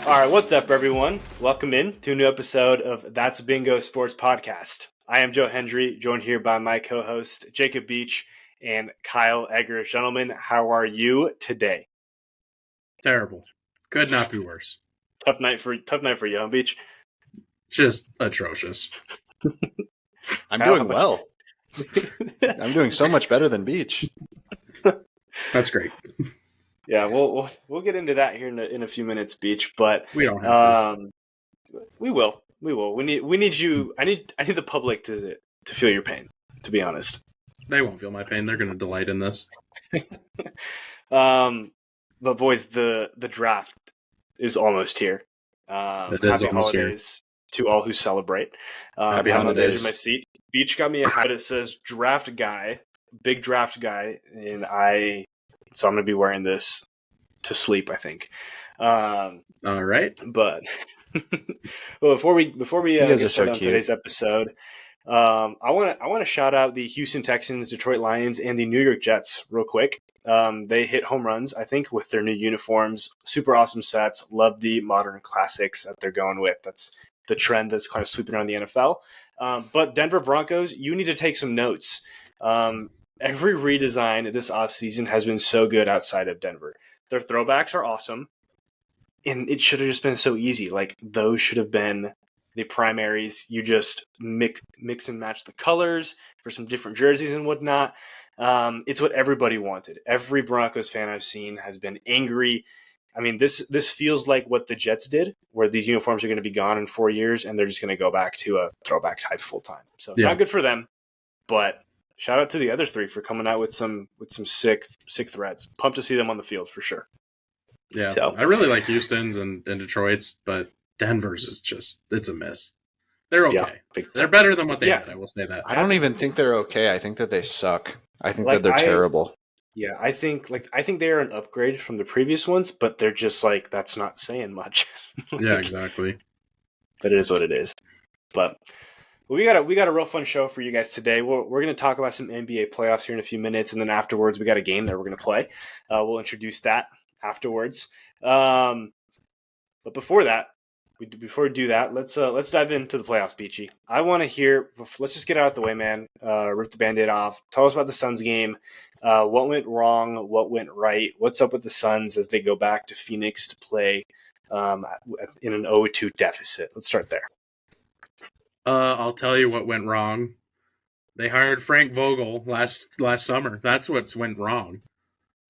All right, what's up, everyone? Welcome in to a new episode of That's Bingo Sports Podcast. I am Joe Hendry, joined here by my co-host Jacob Beach and Kyle Egger. Gentlemen, how are you today? Terrible. Could not be worse. Tough night for you, huh, Beach? Just atrocious. I'm doing well. I'm doing so much better than Beach. That's great. Yeah, we'll get into that here in a few minutes, Beach. But we don't have to. We will. We need you. I need the public to feel your pain. To be honest, they won't feel my pain. They're going to delight in this. But boys, the draft is almost here. Happy holidays to all who celebrate. Happy holidays. In my seat. Beach got me a hat that says "draft guy," big draft guy, and so I'm going to be wearing this to sleep, I think. All right. But well, before we get started on today's episode, I want to shout out the Houston Texans, Detroit Lions, and the New York Jets real quick. They hit home runs, I think, with their new uniforms. Super awesome sets. Love the modern classics that they're going with. That's the trend that's kind of sweeping around the NFL. But Denver Broncos, you need to take some notes. Every redesign this offseason has been so good outside of Denver. Their throwbacks are awesome, and it should have just been so easy. Like, those should have been the primaries. You just mix and match the colors for some different jerseys and whatnot. It's what everybody wanted. Every Broncos fan I've seen has been angry. I mean, this feels like what the Jets did, where these uniforms are going to be gone in 4 years, and they're just going to go back to a throwback type full time. So Not good for them, but shout out to the other three for coming out with some sick threads. Pumped to see them on the field for sure. Yeah, so I really like Houston's and Detroit's, but Denver's is it's a miss. They're okay. Yeah, they're better than what they had. I will say that. I don't even think they're okay. I think that they suck. I think that they're terrible. Yeah, I think they are an upgrade from the previous ones, but they're just like, that's not saying much. Yeah, exactly. But it is what it is. But we got a real fun show for you guys today. We're going to talk about some NBA playoffs here in a few minutes, and then afterwards we got a game that we're going to play. We'll introduce that afterwards. But before we do that, let's dive into the playoffs, Beachy. I want to hear. Let's just get out of the way, man. Rip the Band-Aid off. Tell us about the Suns game. What went wrong? What went right? What's up with the Suns as they go back to Phoenix to play in an 0-2 deficit? Let's start there. I'll tell you what went wrong. They hired Frank Vogel last summer. That's what's went wrong.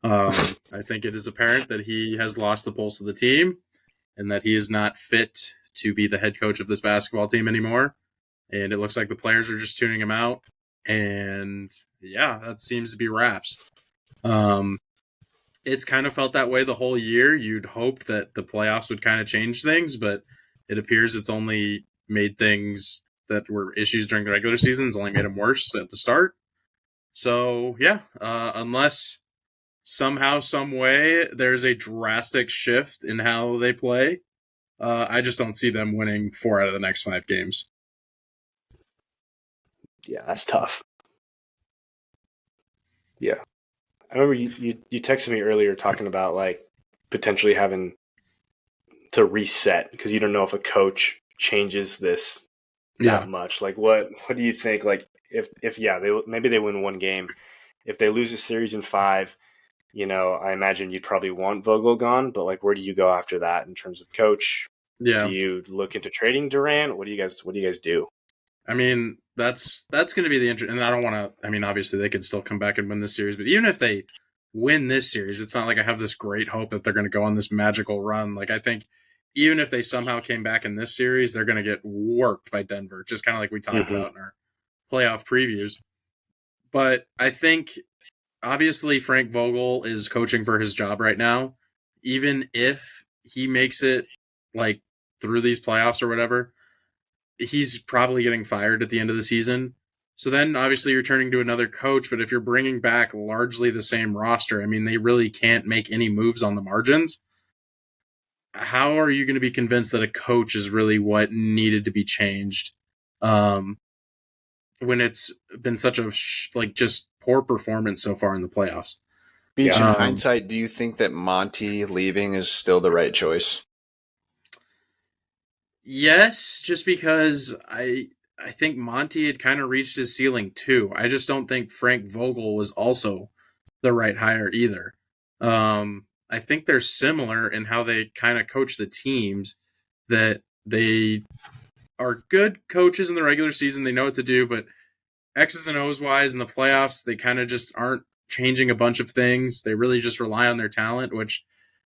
I think it is apparent that he has lost the pulse of the team and that he is not fit to be the head coach of this basketball team anymore. And it looks like the players are just tuning him out. And yeah, that seems to be wraps. It's kind of felt that way the whole year. You'd hoped that the playoffs would kind of change things, but it appears it's only made things that were issues during the regular season, it's only made them worse at the start. So yeah, unless somehow, some way, there's a drastic shift in how they play, I just don't see them winning 4 out of the next 5 games. Yeah, that's tough. Yeah. I remember you texted me earlier talking about like potentially having to reset because you don't know if a coach changes this that much. Like what do you think? Like if maybe they win 1 game. If they lose a series in 5, I imagine you'd probably want Vogel gone, but like where do you go after that in terms of coach? Yeah. Do you look into trading Durant? What do you guys do? I mean, that's going to be the and I don't want to. I mean, obviously they could still come back and win this series, but even if they win this series, it's not like I have this great hope that they're going to go on this magical run. Like I think even if they somehow came back in this series, they're going to get worked by Denver, just kind of like we talked about in our playoff previews. But I think obviously Frank Vogel is coaching for his job right now. Even if he makes it like through these playoffs or whatever, he's probably getting fired at the end of the season. So then obviously you're turning to another coach, but if you're bringing back largely the same roster, I mean, they really can't make any moves on the margins. How are you going to be convinced that a coach is really what needed to be changed when it's been such a just poor performance so far in the playoffs? Beach, in hindsight, do you think that Monty leaving is still the right choice? Yes, just because I think Monty had kind of reached his ceiling too. I just don't think Frank Vogel was also the right hire either. I think they're similar in how they kind of coach the teams, that they are good coaches in the regular season. They know what to do, but X's and O's wise in the playoffs, they kind of just aren't changing a bunch of things. They really just rely on their talent, which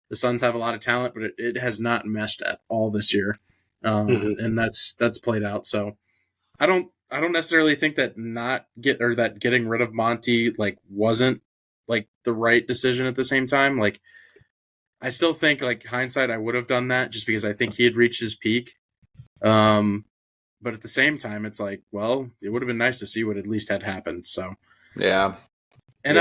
the Suns have a lot of talent, but it has not meshed at all this year. And that's played out. So I don't necessarily think that that getting rid of Monty like wasn't like the right decision at the same time. Like I still think like hindsight I would have done that just because I think he had reached his peak. But at the same time it's like, well, it would have been nice to see what at least had happened. So yeah. And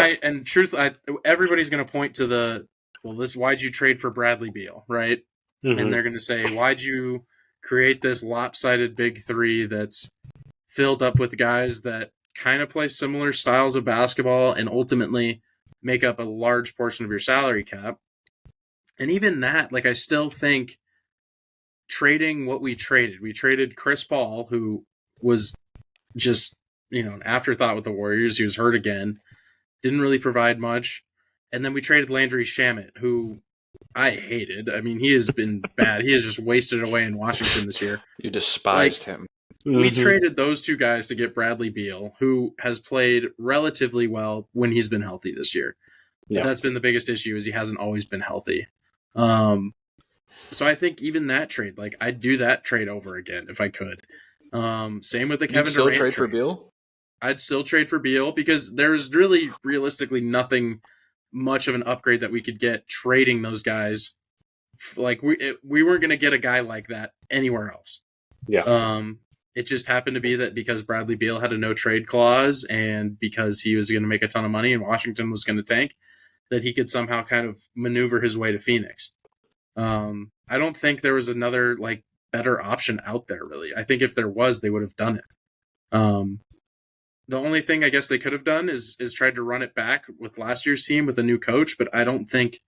everybody's going to point to why'd you trade for Bradley Beal, right? And they're going to say, why'd you create this lopsided big three that's filled up with guys that kind of play similar styles of basketball and ultimately make up a large portion of your salary cap? And even that, like, I still think trading what we traded Chris Paul, who was just, an afterthought with the Warriors. He was hurt again, didn't really provide much. And then we traded Landry Shamet, who I hated. I mean, he has been bad. He has just wasted away in Washington this year. You despised him. We traded those two guys to get Bradley Beal, who has played relatively well when he's been healthy this year. Yeah. But that's been the biggest issue, is he hasn't always been healthy. So I think even that trade, like, I'd do that trade over again if I could. Same with the Kevin Durant trade for Beal? I'd still trade for Beal because there's really realistically nothing much of an upgrade that we could get trading those guys. Like we weren't going to get a guy like that anywhere else. Yeah. It just happened to be that because Bradley Beal had a no trade clause and because he was going to make a ton of money and Washington was going to tank, that he could somehow kind of maneuver his way to Phoenix. I don't think there was another like better option out there, really. I think if there was, they would have done it. The only thing I guess they could have done is tried to run it back with last year's team with a new coach, but I don't think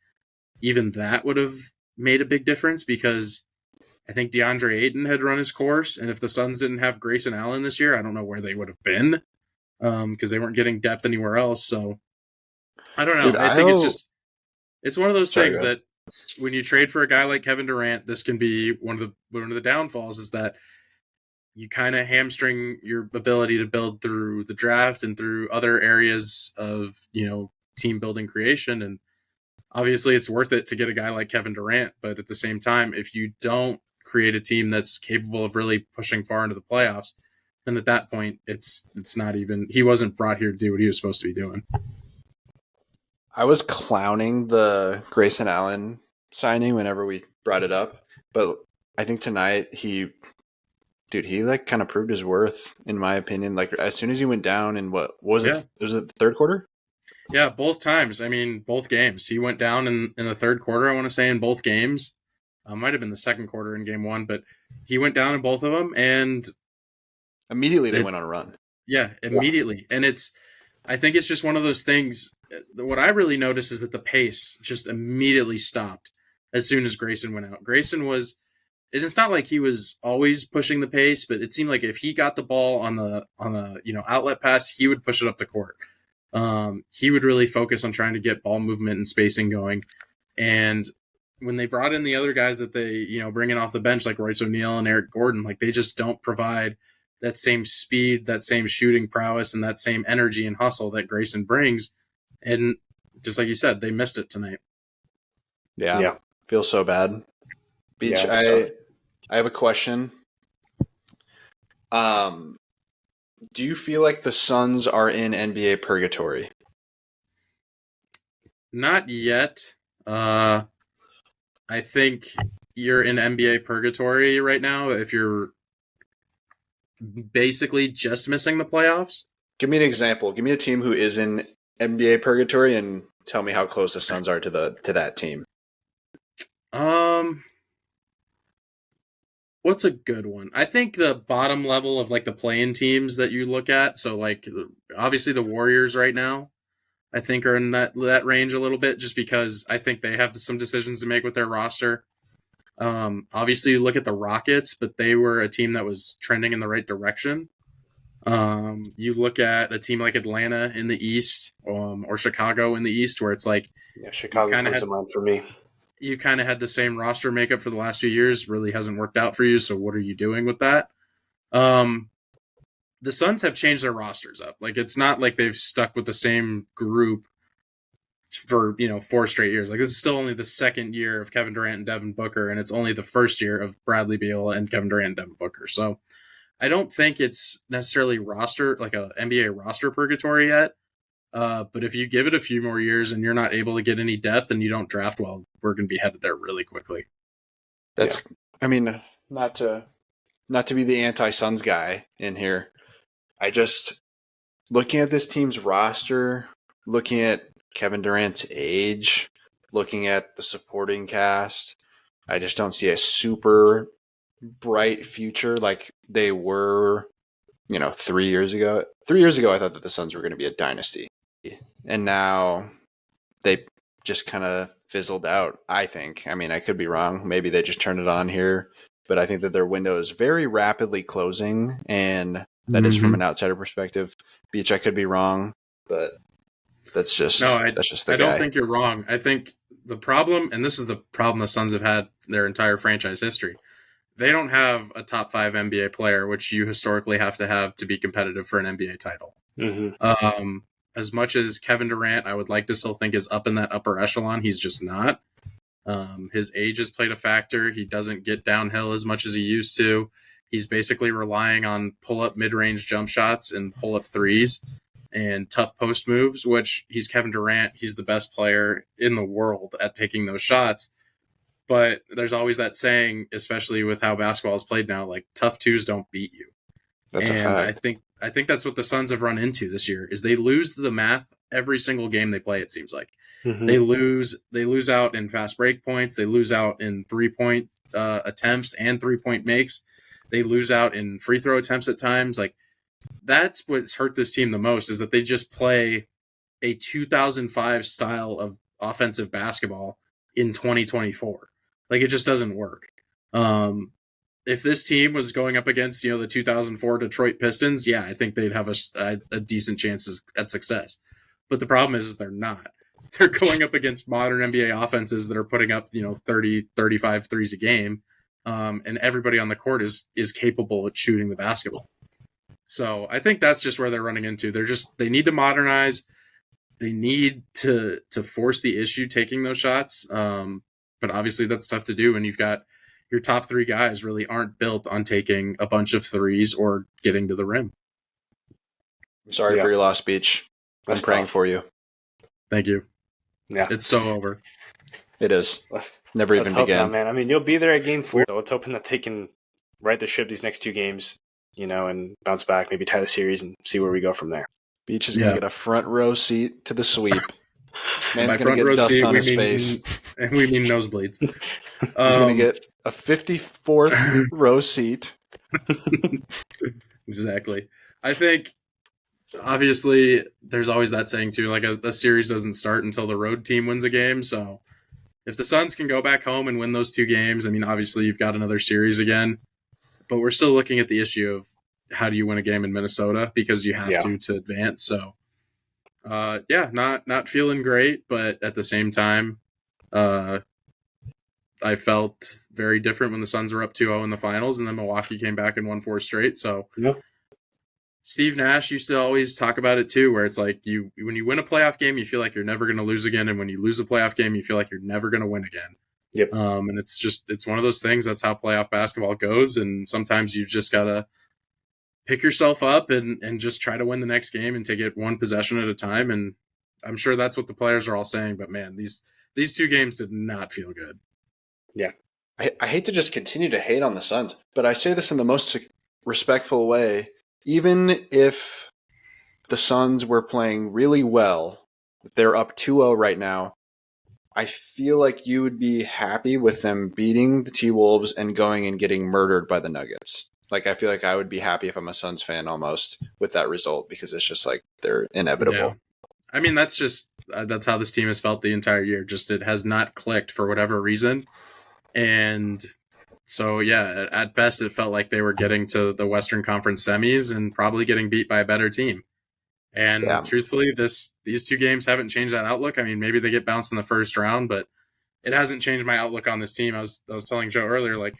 even that would have made a big difference because I think DeAndre Ayton had run his course, and if the Suns didn't have Grayson Allen this year, I don't know where they would have been because they weren't getting depth anywhere else. So I don't know. Dude, I think it's one of those things that when you trade for a guy like Kevin Durant, this can be one of the downfalls is that you kind of hamstring your ability to build through the draft and through other areas of, team building creation. And obviously it's worth it to get a guy like Kevin Durant. But at the same time, if you don't create a team that's capable of really pushing far into the playoffs, then at that point, it's not even, he wasn't brought here to do what he was supposed to be doing. I was clowning the Grayson Allen signing whenever we brought it up, but I think tonight he like kind of proved his worth, in my opinion. Like as soon as he went down in what was it? Was it the third quarter? Yeah, both times. I mean, both games. He went down in the third quarter, I want to say, in both games. Might have been the second quarter in game one, but he went down in both of them. And immediately they went on a run. Yeah, immediately. And I think it's just one of those things. What I really noticed is that the pace just immediately stopped as soon as Grayson went out. Grayson was... It's not like he was always pushing the pace, but it seemed like if he got the ball on the outlet pass, he would push it up the court. He would really focus on trying to get ball movement and spacing going. And when they brought in the other guys that they bring in off the bench like Royce O'Neal and Eric Gordon, like they just don't provide that same speed, that same shooting prowess, and that same energy and hustle that Grayson brings. And just like you said, they missed it tonight. Yeah. Feels so bad. Beach, I have a question. Do you feel like the Suns are in NBA purgatory? Not yet. I think you're in NBA purgatory right now if you're basically just missing the playoffs. Give me an example. Give me a team who is in NBA purgatory and tell me how close the Suns are to that team. What's a good one? I think the bottom level of like the play-in teams that you look at. So like obviously the Warriors right now, I think are in that range a little bit just because I think they have some decisions to make with their roster. Obviously, you look at the Rockets, but they were a team that was trending in the right direction. You look at a team like Atlanta in the East, or Chicago in the East, where it's like, Chicago comes to mind for me. You kind of had the same roster makeup for the last few years. Really hasn't worked out for you. So what are you doing with that? The Suns have changed their rosters up. Like, it's not like they've stuck with the same group for 4 straight years. Like, this is still only the second year of Kevin Durant and Devin Booker, and it's only the first year of Bradley Beal and Kevin Durant and Devin Booker. So I don't think it's necessarily like a NBA roster purgatory yet. But if you give it a few more years and you're not able to get any depth and you don't draft well, we're going to be headed there really quickly. I mean, not to be the anti-Suns guy in here. I just, looking at this team's roster, looking at Kevin Durant's age, looking at the supporting cast, I just don't see a super bright future like they were, 3 years ago. 3 years ago, I thought that the Suns were going to be a dynasty. And now they just kind of fizzled out, I think. I mean, I could be wrong. Maybe they just turned it on here. But I think that their window is very rapidly closing, and that is from an outsider perspective. Beach, I could be wrong, but that's just I guy. don't think you're wrong. I think the problem, and this is the problem the Suns have had their entire franchise history, they don't have a top 5 NBA player, which you historically have to have to be competitive for an NBA title. Mm-hmm. As much as Kevin Durant, I would like to still think is up in that upper echelon, he's just not. His age has played a factor. He doesn't get downhill as much as he used to. He's basically relying on pull-up mid-range jump shots and pull-up threes and tough post moves, which he's Kevin Durant. He's the best player in the world at taking those shots. But there's always that saying, especially with how basketball is played now, like, tough twos don't beat you. That's a fact. I think that's what the Suns have run into this year, is they lose the math every single game they play, it seems like. Mm-hmm. They lose out in fast break points. They lose out in 3-point attempts and 3-point makes. They lose out in free throw attempts at times. Like, that's what's hurt this team the most, is that they just play a 2005 style of offensive basketball in 2024. Like, it just doesn't work. If this team was going up against, the 2004 Detroit Pistons, yeah, I think they'd have a decent chance at success. But the problem is they're not. They're going up against modern NBA offenses that are putting up, 30, 35 threes a game. And everybody on the court is capable of shooting the basketball. So I think that's just where they're running into. They need to modernize. They need to force the issue taking those shots. But obviously that's tough to do when you've got your top 3 guys really aren't built on taking a bunch of threes or getting to the rim. I'm sorry for your loss, Beach. I'm praying for you. Thank you. Yeah. It's so over. It is. Never even began. Not, man. I mean, you'll be there at game 4, so let's hoping that they can right the ship these next 2 games, and bounce back, maybe tie the series and see where we go from there. Beach is going to get a front row seat to the sweep. Man's going to get dust on his face. And we mean nosebleeds. He's going to get a 54th row seat. Exactly. I think, obviously, there's always that saying, too, like a series doesn't start until the road team wins a game. So if the Suns can go back home and win those 2 games, I mean, obviously you've got another series again. But we're still looking at the issue of how do you win a game in Minnesota, because you have to advance. So, not feeling great, but at the same time, I felt very different when the Suns were up 2-0 in the finals, and then Milwaukee came back and won 4 straight. So, Steve Nash used to always talk about it too, where it's like when you win a playoff game, you feel like you're never going to lose again, and when you lose a playoff game, you feel like you're never going to win again. Yep. And it's one of those things. That's how playoff basketball goes, and sometimes you've just got to pick yourself up and just try to win the next game and take it one possession at a time. And I'm sure that's what the players are all saying. But man, these 2 games did not feel good. Yeah. I hate to just continue to hate on the Suns, but I say this in the most respectful way. Even if the Suns were playing really well, if they're up 2-0 right now, I feel like you would be happy with them beating the T-Wolves and going and getting murdered by the Nuggets. Like, I feel like I would be happy if I'm a Suns fan almost with that result, because it's just like they're inevitable. Yeah. I mean, that's how this team has felt the entire year. Just it has not clicked for whatever reason. And so, yeah, at best, it felt like they were getting to the Western Conference semis and probably getting beat by a better team. And truthfully, these two games haven't changed that outlook. I mean, maybe they get bounced in the first round, but it hasn't changed my outlook on this team. I was telling Joe earlier, like,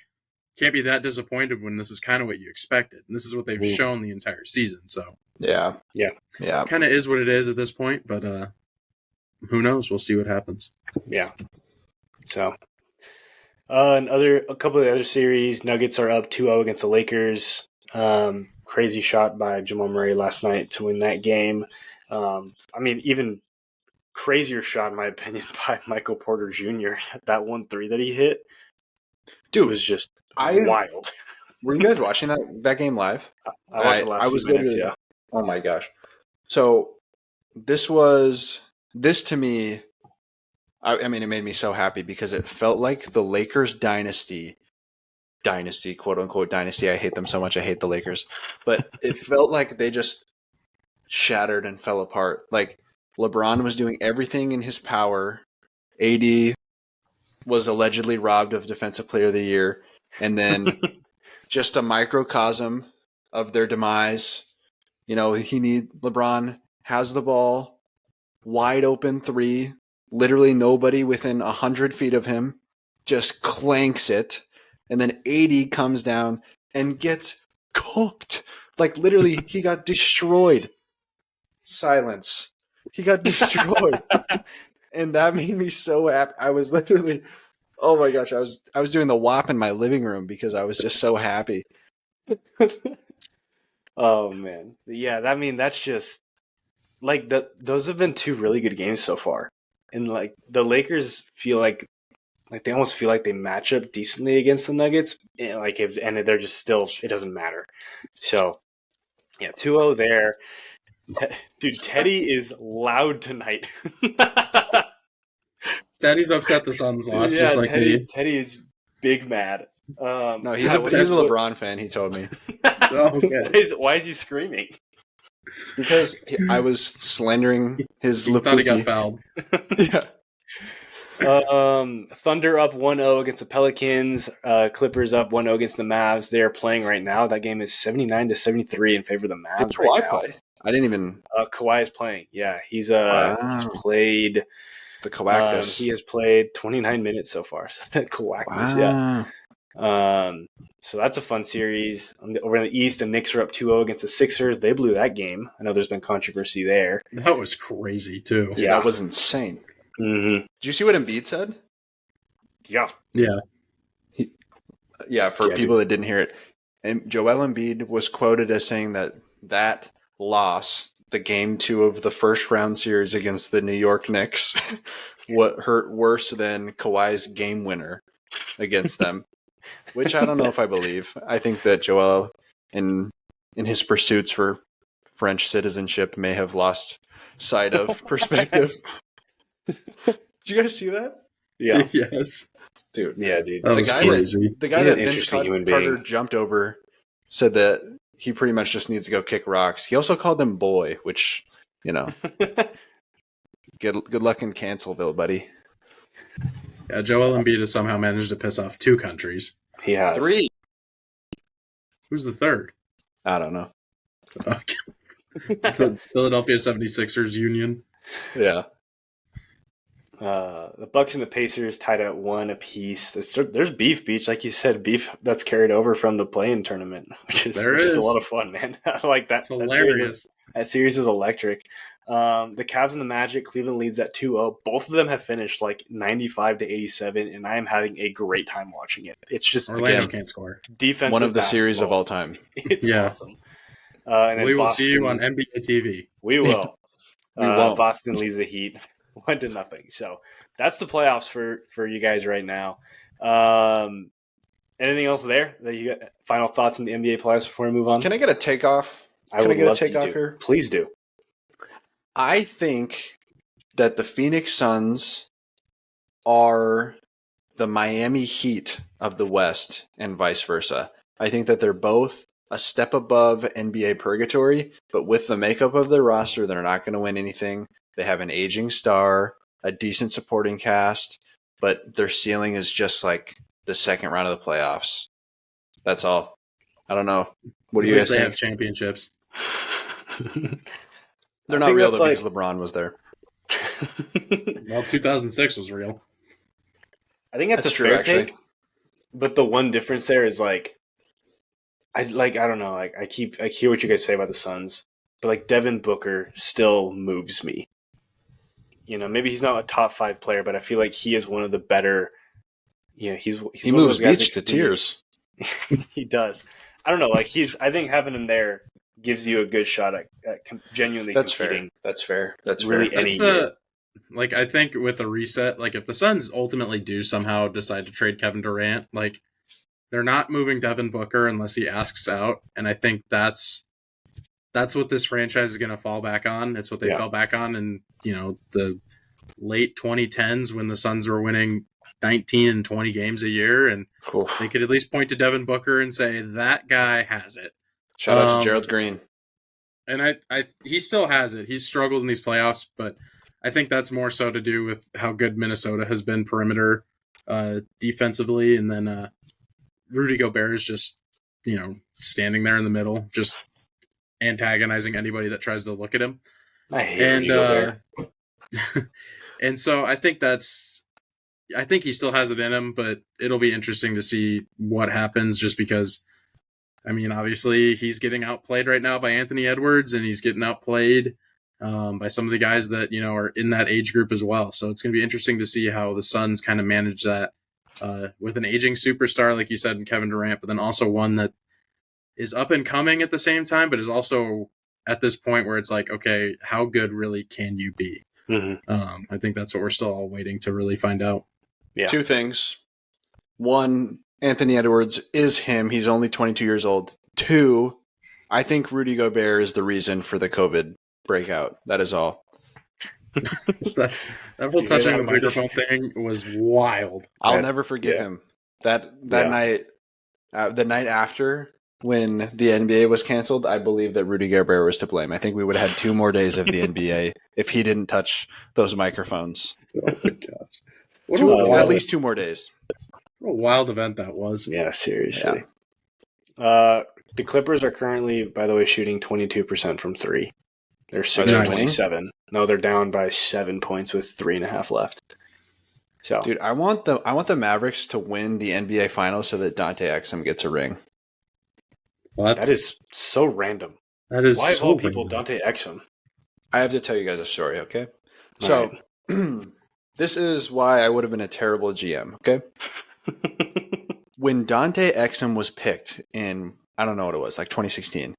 can't be that disappointed when this is kind of what you expected. And this is what they've shown the entire season. So, yeah. Kind of is what it is at this point, but who knows? We'll see what happens. Yeah. So, a couple of the other series, Nuggets are up 2-0 against the Lakers. Crazy shot by Jamal Murray last night to win that game. I mean, even crazier shot, in my opinion, by Michael Porter Jr. That 1-3 that he hit, dude, was just wild. Were you guys watching that game live? I watched the last few minutes, yeah. Oh my gosh! So this to me. I mean, it made me so happy because it felt like the Lakers dynasty, quote unquote dynasty. I hate them so much. I hate the Lakers, but it felt like they just shattered and fell apart. Like LeBron was doing everything in his power. AD was allegedly robbed of Defensive Player of the Year, and then just a microcosm of their demise. You know, LeBron has the ball, wide open three. Literally nobody within 100 feet of him, just clanks it. And then AD comes down and gets cooked. Like literally he got destroyed. Silence. He got destroyed. And that made me so happy. I was literally, oh my gosh, I was doing the WAP in my living room because I was just so happy. Oh man. Yeah, I mean that's just like those have been two really good games so far. And like the Lakers feel like they almost feel like they match up decently against the Nuggets, and they're just still, it doesn't matter. So yeah, 2-0 there. Dude, Teddy is loud tonight. Teddy's upset the Suns lost. Yeah, just like Teddy is big mad. No, he's a LeBron fan. He told me. Oh, okay. Why is he screaming? Because I was slandering his He thought he got fouled. Yeah. Thunder up 1-0 against the Pelicans. Clippers up 1-0 against the Mavs. They're playing right now. That game is 79-73 in favor of the Mavs. Did Kawhi play? I didn't even. Kawhi is playing. Yeah, he's played. The Kawactus. He has played 29 minutes so far. So that's Kawactus. Wow. Yeah. So that's a fun series. Over in the East, the Knicks are up 2-0 against the Sixers. They blew that game. I know there's been controversy there. That was crazy, too. Yeah, that was insane. Mm-hmm. Did you see what Embiid said? Yeah. Yeah. For people that didn't hear it, and Joel Embiid was quoted as saying that loss, the game 2 of the first round series against the New York Knicks, what hurt worse than Kawhi's game winner against them. Which I don't know if I believe. I think that Joel, in his pursuits for French citizenship, may have lost sight of perspective. Did you guys see that? Yeah. Yes. Dude. Yeah, dude. That was crazy. The guy that Vince Carter jumped over said that he pretty much just needs to go kick rocks. He also called him boy, which, you know, good luck in Cancelville, buddy. Yeah, Joel Embiid has somehow managed to piss off 2 countries. He has 3. Who's the third? I don't know. The Philadelphia 76ers Union. Yeah. The Bucks and the Pacers tied at 1 apiece. There's beef, Beach, like you said, beef that's carried over from the play-in tournament, which is a lot of fun, man. I like that. It's hilarious. That series is electric. The Cavs and the Magic, Cleveland leads at 2-0. Both of them have finished like 95-87, and I am having a great time watching it. It's just Orlando can't score. Defensive one of the basketball. series of all time. It's awesome. And we will see you on NBA TV. We will. We won't. Boston leads the Heat 1-0. So that's the playoffs for you guys right now. Anything else there that you got? Final thoughts on the NBA playoffs before we move on? Can I get a takeoff? Can I get a takeoff here? Please do. I think that the Phoenix Suns are the Miami Heat of the West and vice versa. I think that they're both a step above NBA purgatory, but with the makeup of their roster, they're not going to win anything. They have an aging star, a decent supporting cast, but their ceiling is just like the second round of the playoffs. That's all. I don't know. What do you guys think? They have championships. They're not real, though, because LeBron was there. Well, 2006 was real. I think that's a fair take. But the one difference there is I don't know. I hear what you guys say about the Suns, but Devin Booker still moves me. Maybe he's not a top 5 player, but I feel like he is one of the better. He moves beach to tears. He does. I don't know. I think having him there gives you a good shot at genuinely competing. That's fair. That's really fair. Any year. I think with a reset, if the Suns ultimately do somehow decide to trade Kevin Durant, they're not moving Devin Booker unless he asks out, and I think that's what this franchise is going to fall back on. It's what they fell back on in the late 2010s when the Suns were winning 19 and 20 games a year, and they could at least point to Devin Booker and say that guy has it. Shout out to Gerald Green. And he still has it. He's struggled in these playoffs, but I think that's more so to do with how good Minnesota has been perimeter defensively, and then Rudy Gobert is just standing there in the middle, just antagonizing anybody that tries to look at him. I hate Rudy Gobert. And so I think he still has it in him, but it'll be interesting to see what happens, just because, obviously he's getting outplayed right now by Anthony Edwards, and he's getting outplayed by some of the guys that, are in that age group as well. So it's going to be interesting to see how the Suns kind of manage that with an aging superstar, like you said, in Kevin Durant, but then also one that is up and coming at the same time, but is also at this point where it's okay, how good really can you be? Mm-hmm. I think that's what we're still all waiting to really find out. Yeah. 2 things. 1, Anthony Edwards is him. He's only 22 years old. 2, I think Rudy Gobert is the reason for the COVID breakout. That is all. that whole touching the microphone thing was wild. I'll never forgive him. That night, the night after, when the NBA was canceled, I believe that Rudy Gobert was to blame. I think we would have had 2 more days of the NBA if he didn't touch those microphones. Oh my gosh. At least 2 more days. What a wild event that was. Yeah, seriously. Yeah. The Clippers are currently, by the way, shooting 22% from 3. They're 6-27. No, they're down by 7 points with 3.5 left. So, dude, I want the Mavericks to win the NBA Finals so that Dante Exum gets a ring. That is so random. That is why so of all people Dante Exum? I have to tell you guys a story, okay? So, this is why I would have been a terrible GM, okay? When Dante Exum was picked in, I don't know what it was, 2016.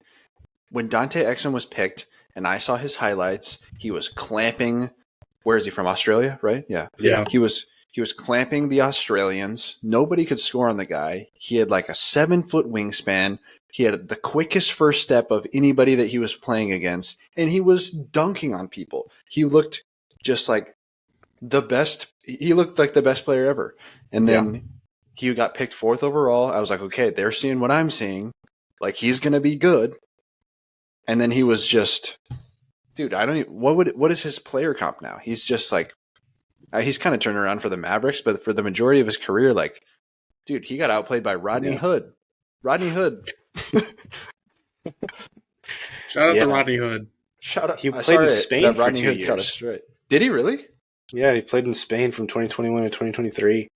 When Dante Exum was picked and I saw his highlights, he was clamping. Where is he from? Australia, right? Yeah. He was clamping the Australians. Nobody could score on the guy. He had a 7-foot wingspan. He had the quickest first step of anybody that he was playing against, and he was dunking on people. He looked just like the best. He looked like the best player ever. And then he got picked 4th overall. I was like, okay, they're seeing what I'm seeing. He's going to be good. And then he was just, dude, what is his player comp now? He's just he's kind of turned around for the Mavericks, but for the majority of his career, dude, he got outplayed by Rodney Hood. Rodney Hood. Shout out to Rodney Hood. Shout out. He played in Spain for Rodney 2 Hood years. Got us straight. Did he really? Yeah, he played in Spain from 2021 to 2023.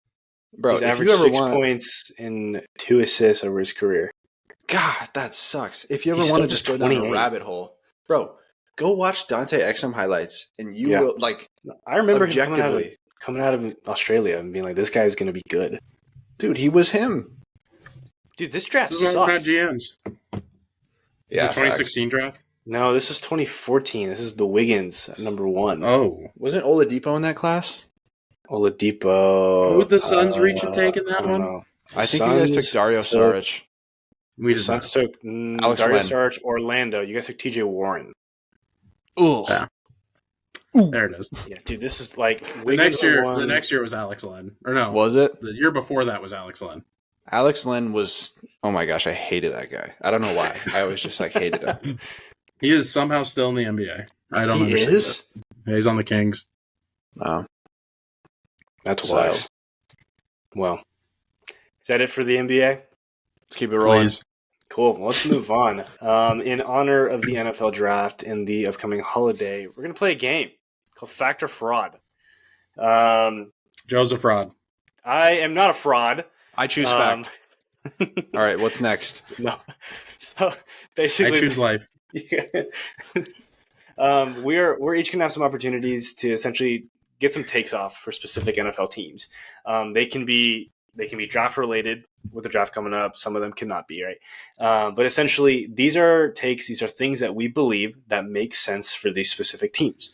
Bro, he's averaged 6 points and 2 assists over his career. God, that sucks. If you ever want to just go down a rabbit hole, bro, go watch Dante Exum highlights, and you will I remember objectively him coming out of Australia and being like, "This guy's going to be good." Dude, he was him. Dude, this draft this is sucks. GMs. Yeah, the 2016 draft. No, this is 2014. This is the Wiggins at number 1. Oh, wasn't Oladipo in that class? Oladipo. Who would the Suns reach and take in that one? I think you guys took Dario Saric. We did Suns took Dario Saric, Orlando. You guys took TJ Warren. Ooh. Yeah. Ooh. There it is. Yeah, dude, this is the next year was Alex Len. Or no. Was it? The year before that was Alex Len. Alex Len was, oh my gosh, I hated that guy. I don't know why. I always just hated him. He is somehow still in the NBA. I don't understand. He is? Yeah, he's on the Kings. Wow. That's wild. Well, Is that it for the NBA? Let's keep it rolling. Please. Cool. Well, let's move on. In honor of the NFL draft and the upcoming holiday, we're going to play a game called Fact or Fraud. Joe's a fraud. I am not a fraud. I choose fact. All right, what's next? No. So basically, I choose life. We're each going to have some opportunities to essentially get some takes off for specific NFL teams. They can be draft related with the draft coming up. Some of them cannot be, right? But essentially, these are takes. These are things that we believe that make sense for these specific teams.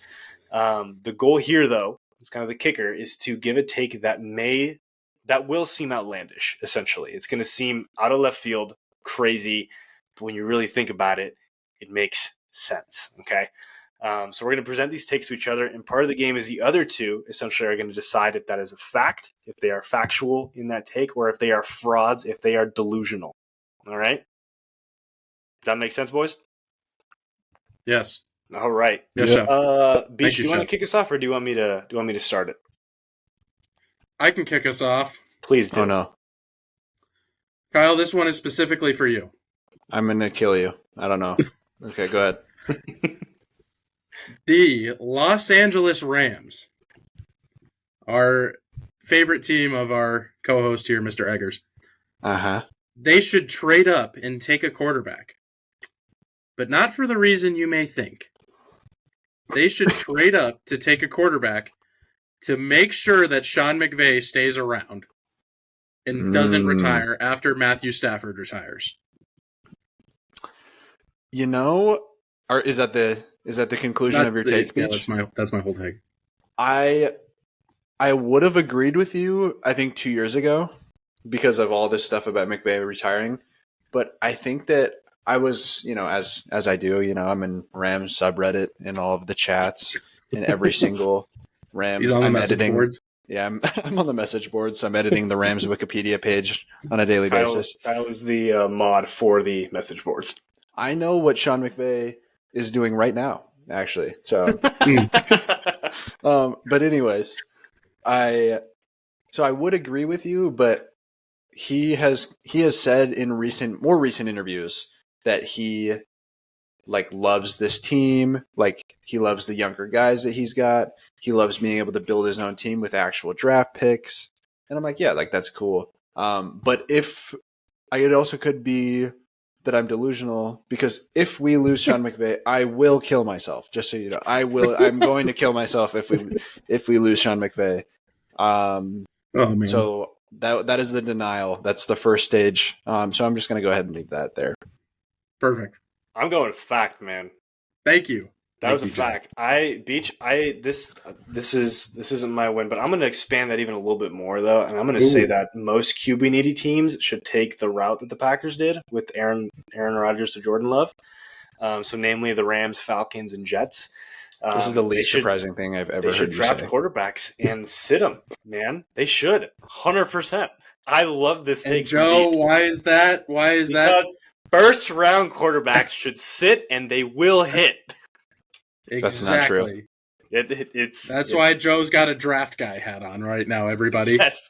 The goal here, though, is kind of the kicker, is to give a take that will seem outlandish. Essentially, it's going to seem out of left field, crazy, but when you really think about it, it makes sense. Okay. So we're going to present these takes to each other, and part of the game is the other two essentially are going to decide if that is a fact, if they are factual in that take, or if they are frauds, if they are delusional. All right? Does that make sense, boys? Yes. All right. Yes, Chef. Beach, do you want to kick us off, or do you want me to start it? I can kick us off. Please do. Oh no, Kyle, this one is specifically for you. I'm gonna kill you. I don't know. Okay, go ahead. The Los Angeles Rams, our favorite team of our co-host here, Mr. Eggers. They should trade up and take a quarterback, but not for the reason you may think. They should trade up to take a quarterback to make sure that Sean McVay stays around and doesn't retire after Matthew Stafford retires. You know, is that the conclusion of your take, Beach? Yeah, that's my whole take. I would have agreed with you, I think 2 years ago, because of all this stuff about McVay retiring. But I think that I was, as I do, I'm in Rams subreddit and all of the chats and every single Rams. He's on the message boards. Yeah, I'm on the message board, so I'm editing the Rams Wikipedia page on a daily basis. Kyle is the mod for the message boards. I know what Sean McVay is doing right now, actually. So, but anyways, I would agree with you, but he has said in more recent interviews that he loves this team, he loves the younger guys that he's got. He loves being able to build his own team with actual draft picks. And I'm like, yeah, that's cool. But if it also could be that I'm delusional, because if we lose Sean McVay, I will kill myself. Just so you know, I'm going to kill myself if we lose Sean McVay. Oh man! So that is the denial. That's the first stage. So I'm just going to go ahead and leave that there. Perfect. I'm going fact, man. Thank you. That was a fact. This isn't my win, but I'm going to expand that even a little bit more, though, and I'm going to say that most QB needy teams should take the route that the Packers did with Aaron Rodgers to Jordan Love. So, namely, the Rams, Falcons, and Jets. This is the least surprising thing I've ever heard you say. They should draft quarterbacks and sit them, man. They should, 100%. I love this take. Joe, why is that? Because first round quarterbacks should sit and they will hit. Exactly. That's not true. That's why Joe's got a draft guy hat on right now, everybody. Yes.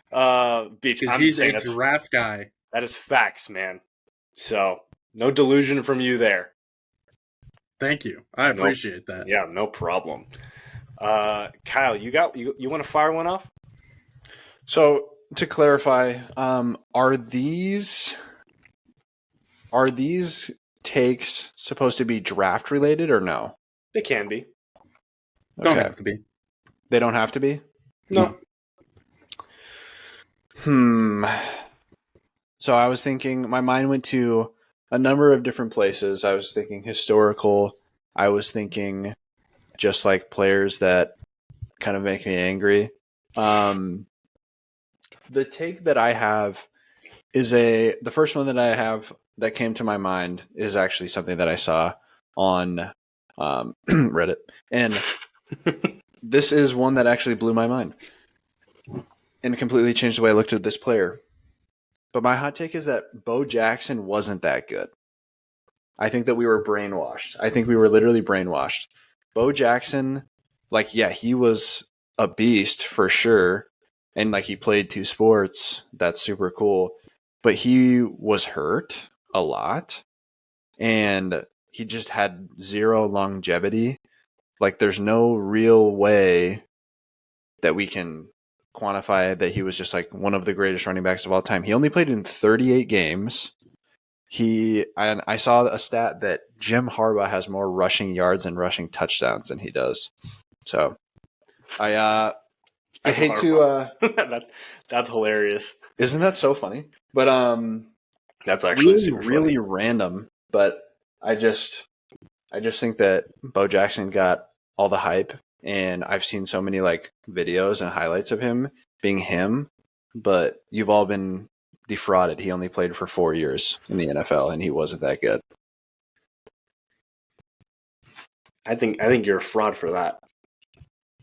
Because he's a draft guy. That is facts, man. So, no delusion from you there. Thank you. I appreciate that. Yeah, no problem. Kyle, you want to fire one off? So, to clarify, are these takes supposed to be draft related or no? They can be. Don't have to be. They don't have to be? No. So I was thinking, my mind went to a number of different places. I was thinking historical. I was thinking just players that kind of make me angry. The take that I have is the first one that I have that came to my mind is actually something that I saw on Reddit. And this is one that actually blew my mind and completely changed the way I looked at this player. But my hot take is that Bo Jackson wasn't that good. I think that we were brainwashed. I think we were literally brainwashed. Bo Jackson, he was a beast for sure. and like he played 2 sports. That's super cool. But he was hurt a lot, and he just had zero longevity. Like there's no real way that we can quantify that he was just like one of the greatest running backs of all time. He only played in 38 games. I saw a stat that Jim Harbaugh has more rushing yards and rushing touchdowns than he does. So I hate to that's hilarious. Isn't that so funny? But that's actually really random. But I just think that Bo Jackson got all the hype, and I've seen so many like videos and highlights of him being him, but you've all been defrauded. He only played for 4 years in the NFL, and he wasn't that good. I think you're a fraud for that.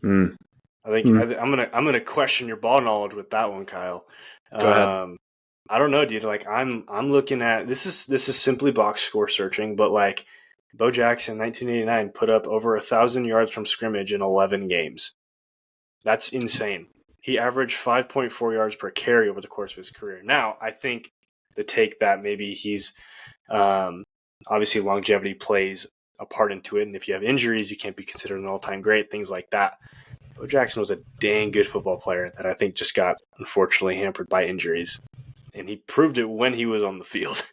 Mm. I'm gonna question your ball knowledge with that one, Kyle. Go ahead. I don't know, dude. Like I'm looking at this is simply box score searching, but like Bo Jackson, 1989, put up over 1,000 yards from scrimmage in 11 games. That's insane. He averaged 5.4 yards per carry over the course of his career. Now, I think the take that maybe he's obviously longevity plays a part into it, and if you have injuries, you can't be considered an all-time great, things like that. Bo Jackson was a dang good football player that I think just got unfortunately hampered by injuries, and he proved it when he was on the field,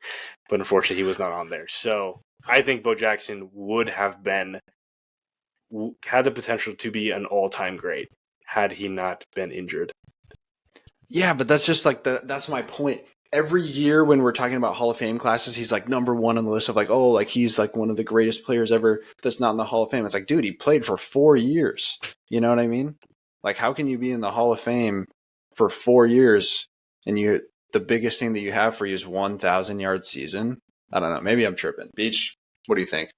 but unfortunately he was not on there. So I think Bo Jackson would have had the potential to be an all-time great had he not been injured. Yeah, but that's just like that's my point. Every year when we're talking about Hall of Fame classes, he's like number 1 on the list of like, oh, like he's like one of the greatest players ever that's not in the Hall of Fame. It's like, dude, he played for 4 years. You know what I mean? Like, how can you be in the Hall of Fame for 4 years and the biggest thing that you have for you is 1,000-yard season? I don't know. Maybe I'm tripping. Beach, what do you think?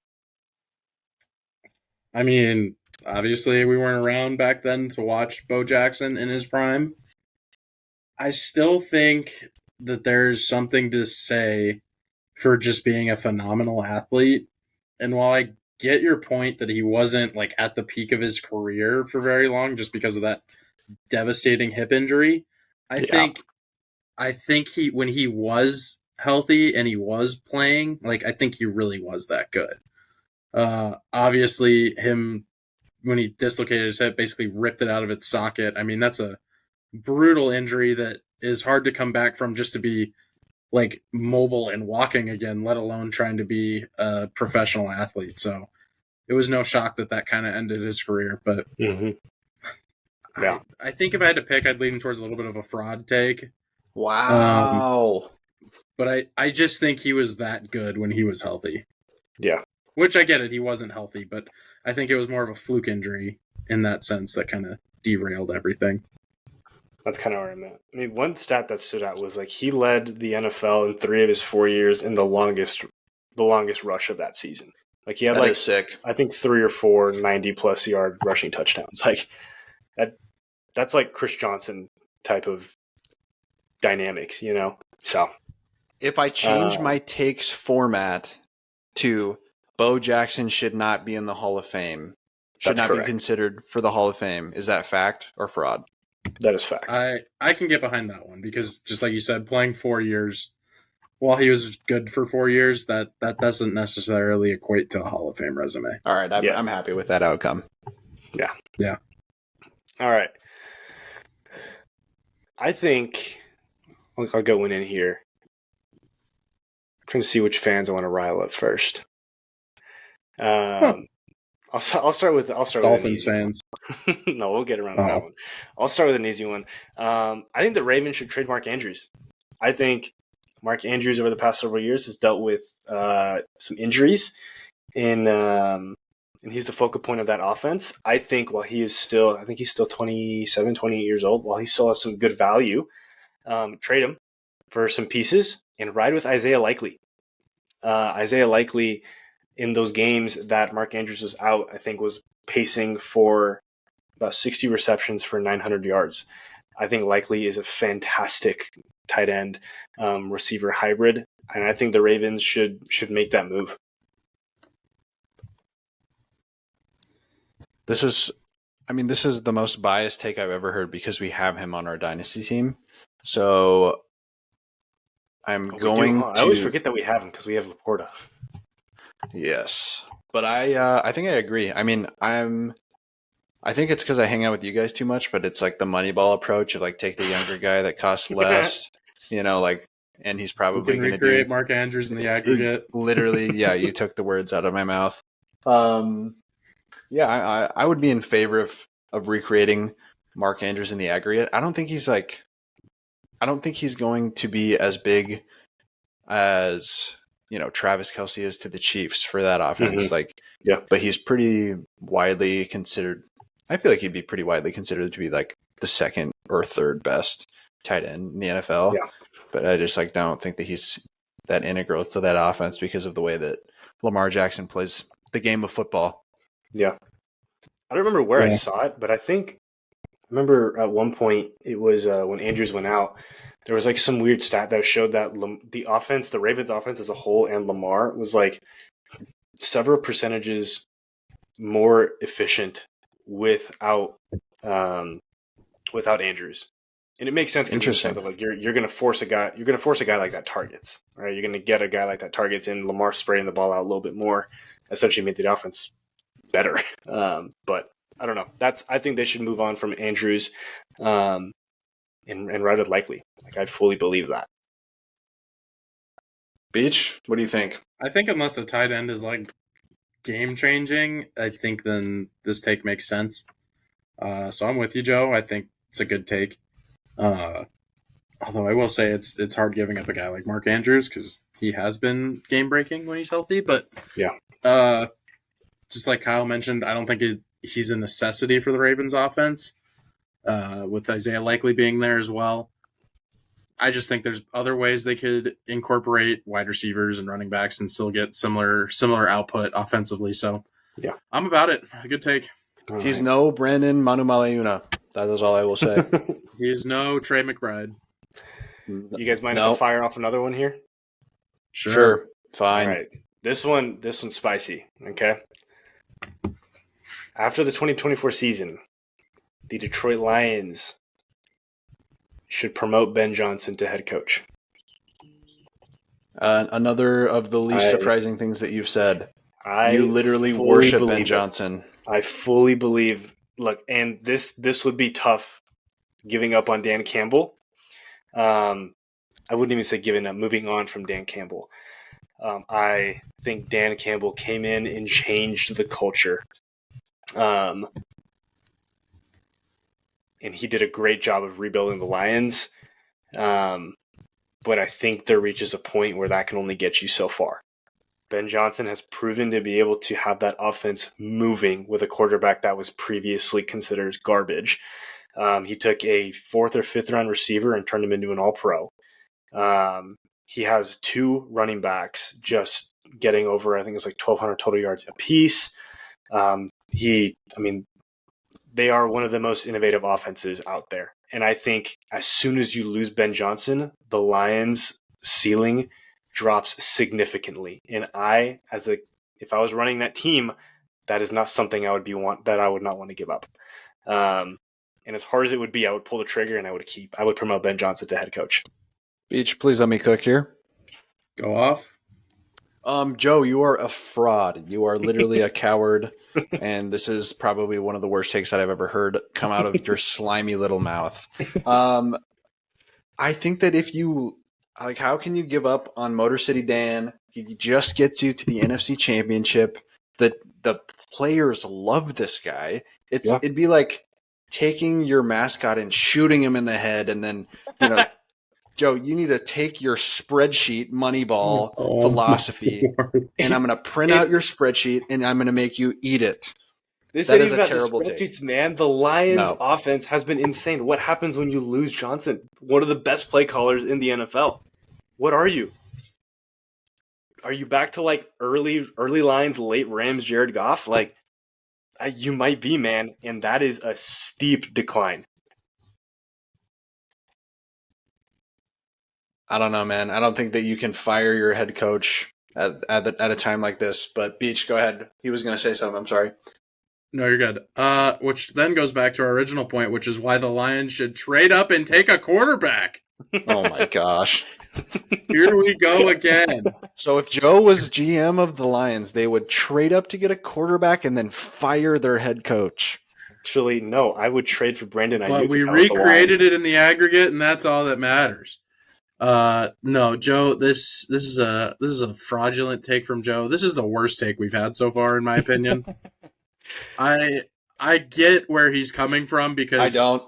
I mean, obviously we weren't around back then to watch Bo Jackson in his prime. I still think that there's something to say for just being a phenomenal athlete. And while I get your point that he wasn't like at the peak of his career for very long just because of that devastating hip injury, I think he when he was healthy and he was playing, like I think he really was that good. Obviously him when he dislocated his hip, basically ripped it out of its socket. I mean, that's a brutal injury that is hard to come back from just to be like mobile and walking again, let alone trying to be a professional athlete. So it was no shock that kind of ended his career. But yeah, I think if I had to pick, I'd lean towards a little bit of a fraud take. Wow. But I just think he was that good when he was healthy. Yeah. Which I get it, he wasn't healthy, but I think it was more of a fluke injury in that sense that kind of derailed everything. That's kind of where I'm at. I mean, one stat that stood out was like he led the NFL in 3 of his 4 years in the longest rush of that season. Like he had that is sick. I think 3 or 4 90+ yard rushing touchdowns. Like that's like Chris Johnson type of dynamics, you know? So if I change my takes format to Bo Jackson should not be in the Hall of Fame, should not be considered for the Hall of Fame, is that fact or fraud? That is fact. I can get behind that one because just like you said, playing 4 years while he was good for 4 years, that doesn't necessarily equate to a Hall of Fame resume. All right, I'm happy with that outcome. Yeah. Yeah. All right. I think I'll go in here. I'm trying to see which fans I want to rile up first. I'll start with Dolphins fans. No, we'll get around to that one. I'll start with an easy one. I think the Ravens should trade Mark Andrews. I think Mark Andrews over the past several years has dealt with some injuries, and he's the focal point of that offense. I think he's still 27, 28 years old. While he still has some good value, trade him for some pieces and ride with Isaiah Likely. Isaiah Likely, in those games that Mark Andrews was out, I think was pacing for about 60 receptions for 900 yards. I think Likely is a fantastic tight end receiver hybrid, and I think the Ravens should make that move. This is I mean, this is the most biased take I've ever heard because we have him on our dynasty team. So I'm going to. I always forget that we have him because we have Laporta. Yes, but I think I agree. I mean, I think it's because I hang out with you guys too much, but it's like the Moneyball approach of like take the younger guy that costs less, and he's probably going to recreate Mark Andrews in the aggregate. Literally, yeah, you took the words out of my mouth. Yeah, I would be in favor of recreating Mark Andrews in the aggregate. I don't think he's going to be as big as Travis Kelce is to the Chiefs for that offense. Mm-hmm. But he's pretty widely considered. I feel like he'd be pretty widely considered to be like the second or third best tight end in the NFL. Yeah. But I just don't think that he's that integral to that offense because of the way that Lamar Jackson plays the game of football. Yeah. I don't remember where I saw it, but I remember at one point it was when Andrews went out, there was like some weird stat that showed that the Ravens offense as a whole and Lamar was like several percentages more efficient without Andrews. And it makes sense in the sense of like you're going to force a guy like that targets, right? You're going to get a guy like that targets, and Lamar spraying the ball out a little bit more essentially made the offense better. But I don't know. I think they should move on from Andrews, and route it likely. Like I fully believe that. Beach, what do you think? I think unless a tight end is like game changing, I think then this take makes sense. So I'm with you, Joe. I think it's a good take. Although I will say it's hard giving up a guy like Mark Andrews because he has been game breaking when he's healthy. But yeah, just like Kyle mentioned, I don't think he's a necessity for the Ravens offense. With Isaiah likely being there as well. I just think there's other ways they could incorporate wide receivers and running backs and still get similar output offensively. So yeah, I'm about it. A good take. He's no Brandon Manumaleuna. That is all I will say. He is no Trey McBride. You guys mind if I fire off another one here? Sure. Fine. All right. This one's spicy. Okay. After the 2024 season, the Detroit Lions should promote Ben Johnson to head coach. Another of the least surprising things that you've said. You literally worship Ben Johnson. I fully believe. Look, and this would be tough giving up on Dan Campbell. I wouldn't even say giving up, moving on from Dan Campbell. I think Dan Campbell came in and changed the culture. And he did a great job of rebuilding the Lions. But I think there reaches a point where that can only get you so far. Ben Johnson has proven to be able to have that offense moving with a quarterback that was previously considered garbage. He took a 4th or 5th round receiver and turned him into an all-pro. He has 2 running backs just getting over, I think it's like 1,200 total yards apiece. They are one of the most innovative offenses out there. And I think as soon as you lose Ben Johnson, the Lions' ceiling drops significantly. And if I was running that team, that is not something I would not want to give up. And as hard as it would be, I would pull the trigger and I would promote Ben Johnson to head coach. Beach, please let me cook here. Go off. Joe, you are a fraud. You are literally a coward. And this is probably one of the worst takes that I've ever heard come out of your slimy little mouth. I think that if you how can you give up on Motor City Dan? He just gets you to the NFC Championship. The players love this guy. It'd be like taking your mascot and shooting him in the head, and then Joe, you need to take your spreadsheet Moneyball philosophy, and I'm going to print out your spreadsheet, and I'm going to make you eat it. That is a terrible take. Man, the Lions offense has been insane. What happens when you lose Johnson? One of the best play callers in the NFL. What are you? Are you back to like early Lions, late Rams, Jared Goff? Like you might be, man, and that is a steep decline. I don't know, man. I don't think that you can fire your head coach at a time like this. But Beach, go ahead. He was going to say something. I'm sorry. No, you're good. Which then goes back to our original point, which is why the Lions should trade up and take a quarterback. Oh my gosh. Here we go again. So if Joe was GM of the Lions, they would trade up to get a quarterback and then fire their head coach. Actually, no, I would trade for Brandon Ayuk. But we recreated it in the aggregate, and that's all that matters. No, Joe, this is a fraudulent take from Joe. This is the worst take we've had so far, in my opinion. I get where he's coming from because I don't.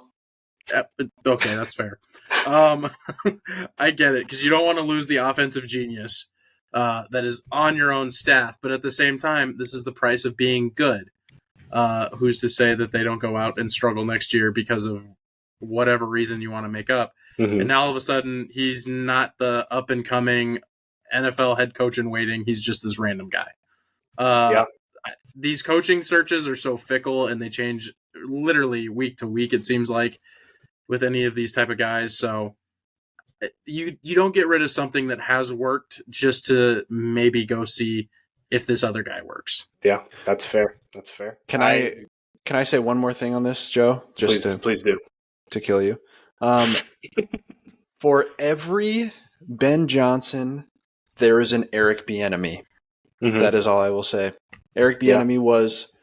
Okay, that's fair. I get it because you don't want to lose the offensive genius that is on your own staff, but at the same time, this is the price of being good. Who's to say that they don't go out and struggle next year because of whatever reason you want to make up? Mm-hmm. And now all of a sudden, he's not the up and coming NFL head coach in waiting. He's just this random guy. Yeah. These coaching searches are so fickle and they change literally week to week, it seems like, with any of these type of guys. So you don't get rid of something that has worked just to maybe go see if this other guy works. Yeah, that's fair. That's fair. Can I say one more thing on this, Joe? Please do. To kill you. For every Ben Johnson, there is an Eric Bieniemy. Mm-hmm. That is all I will say. Eric Bieniemy was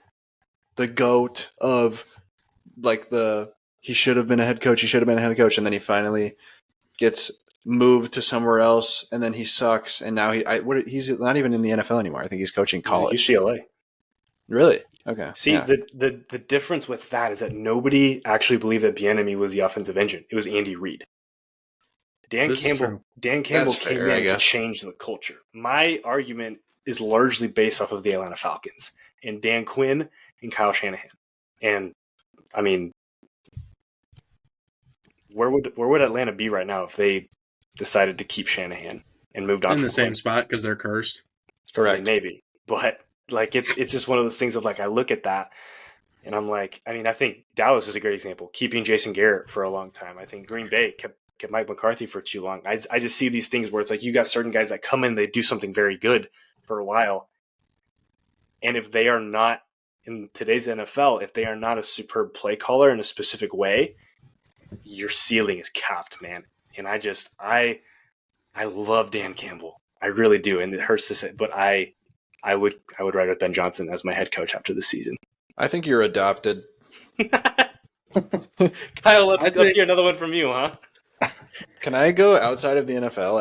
the GOAT of he should have been a head coach. And then he finally gets moved to somewhere else, and then he sucks. And now he's not even in the NFL anymore. I think he's coaching college. UCLA. Really? Okay. See, yeah. The difference with that is that nobody actually believed that Bieniemy was the offensive engine. It was Andy Reid. Dan Campbell came in to change the culture. My argument is largely based off of the Atlanta Falcons and Dan Quinn and Kyle Shanahan. And I mean, where would Atlanta be right now if they decided to keep Shanahan and moved on? In the same spot because they're cursed. Correct. Maybe, but it's just one of those things of I look at that and I'm like, I mean, I think Dallas is a great example, keeping Jason Garrett for a long time. I think Green Bay kept Mike McCarthy for too long. I just see these things where it's you got certain guys that come in, they do something very good for a while, and if they are not in today's NFL, if they are not a superb play caller in a specific way, your ceiling is capped, man. And I love Dan Campbell, I really do, and it hurts to say, but I would rather Ben Johnson as my head coach after the season. I think you're adopted. Kyle, let's hear another one from you, huh? Can I go outside of the NFL?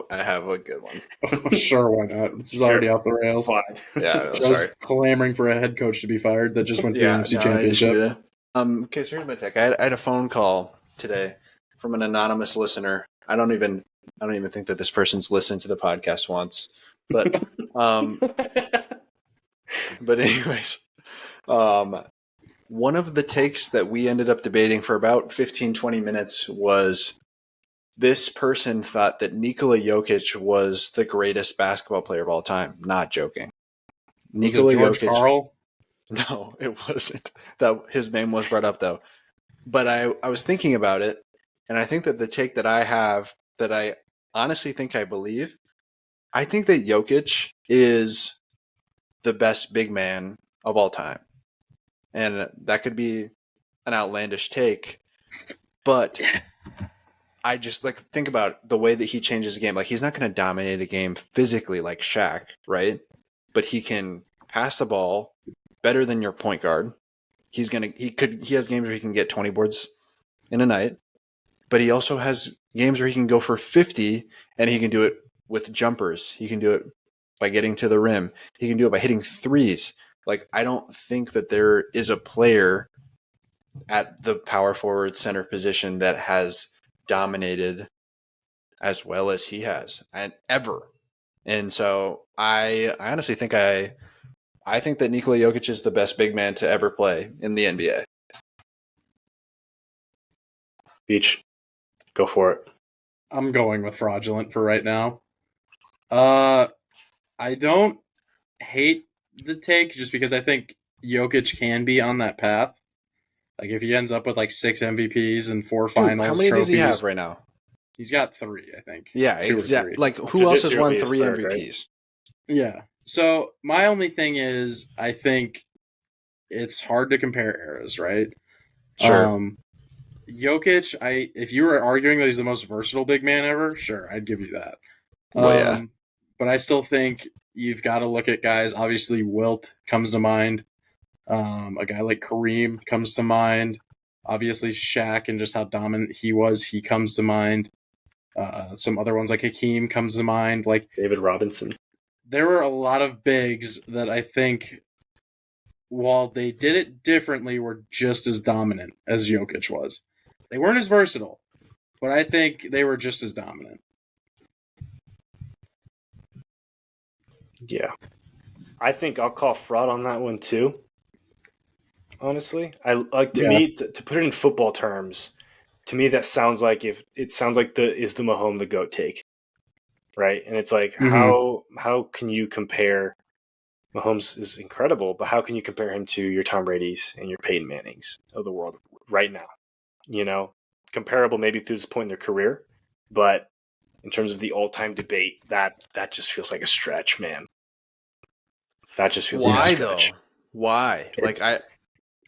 I have a good one. Sure, why not? This is already off the rails. Yeah, sorry. Clamoring for a head coach to be fired that just went to the NFC Championship. Okay, so here's my take. I had a phone call today from an anonymous listener. I don't even think that this person's listened to the podcast once. But but anyways, one of the takes that we ended up debating for about 15-20 minutes was this person thought that Nikola Jokic was the greatest basketball player of all time. Not joking. Nikola Jokic. Carl? No, it wasn't. That his name was brought up though. But I was thinking about it, and I think that the take that I have, that I honestly think I believe, I think that Jokic is the best big man of all time. And that could be an outlandish take, but I just think about the way that he changes the game. He's not going to dominate a game physically like Shaq, right? But he can pass the ball better than your point guard. He has games where he can get 20 boards in a night, but he also has games where he can go for 50, and he can do it with jumpers. He can do it by getting to the rim. He can do it by hitting threes. I don't think that there is a player at the power forward center position that has dominated as well as he has, and ever. And so I honestly think I think that Nikola Jokic is the best big man to ever play in the NBA. Beach, go for it. I'm going with fraudulent for right now. I don't hate the take just because I think Jokic can be on that path. If he ends up with 6 MVPs and 4 finals, how many trophies, does he have right now? He's got 3, I think. Yeah, exactly. Who else has won 3 MVPs? Right? Yeah. So my only thing is, I think it's hard to compare eras, right? Sure. Jokic, if you were arguing that he's the most versatile big man ever, sure, I'd give you that. Well, yeah. But I still think you've got to look at guys. Obviously, Wilt comes to mind. A guy like Kareem comes to mind. Obviously, Shaq and just how dominant he was, he comes to mind. Some other ones like Hakeem comes to mind. Like David Robinson. There were a lot of bigs that I think, while they did it differently, were just as dominant as Jokic was. They weren't as versatile, but I think they were just as dominant. Yeah. I think I'll call fraud on that one too. Honestly, me to put it in football terms. To me, that sounds like the Mahomes the GOAT take, right? And it's like how can you compare? Mahomes is incredible, but how can you compare him to your Tom Brady's and your Peyton Mannings of the world right now? Comparable maybe through this point in their career, but in terms of the all-time debate, that just feels like a stretch, man. That just feels like a stretch. Though? Why?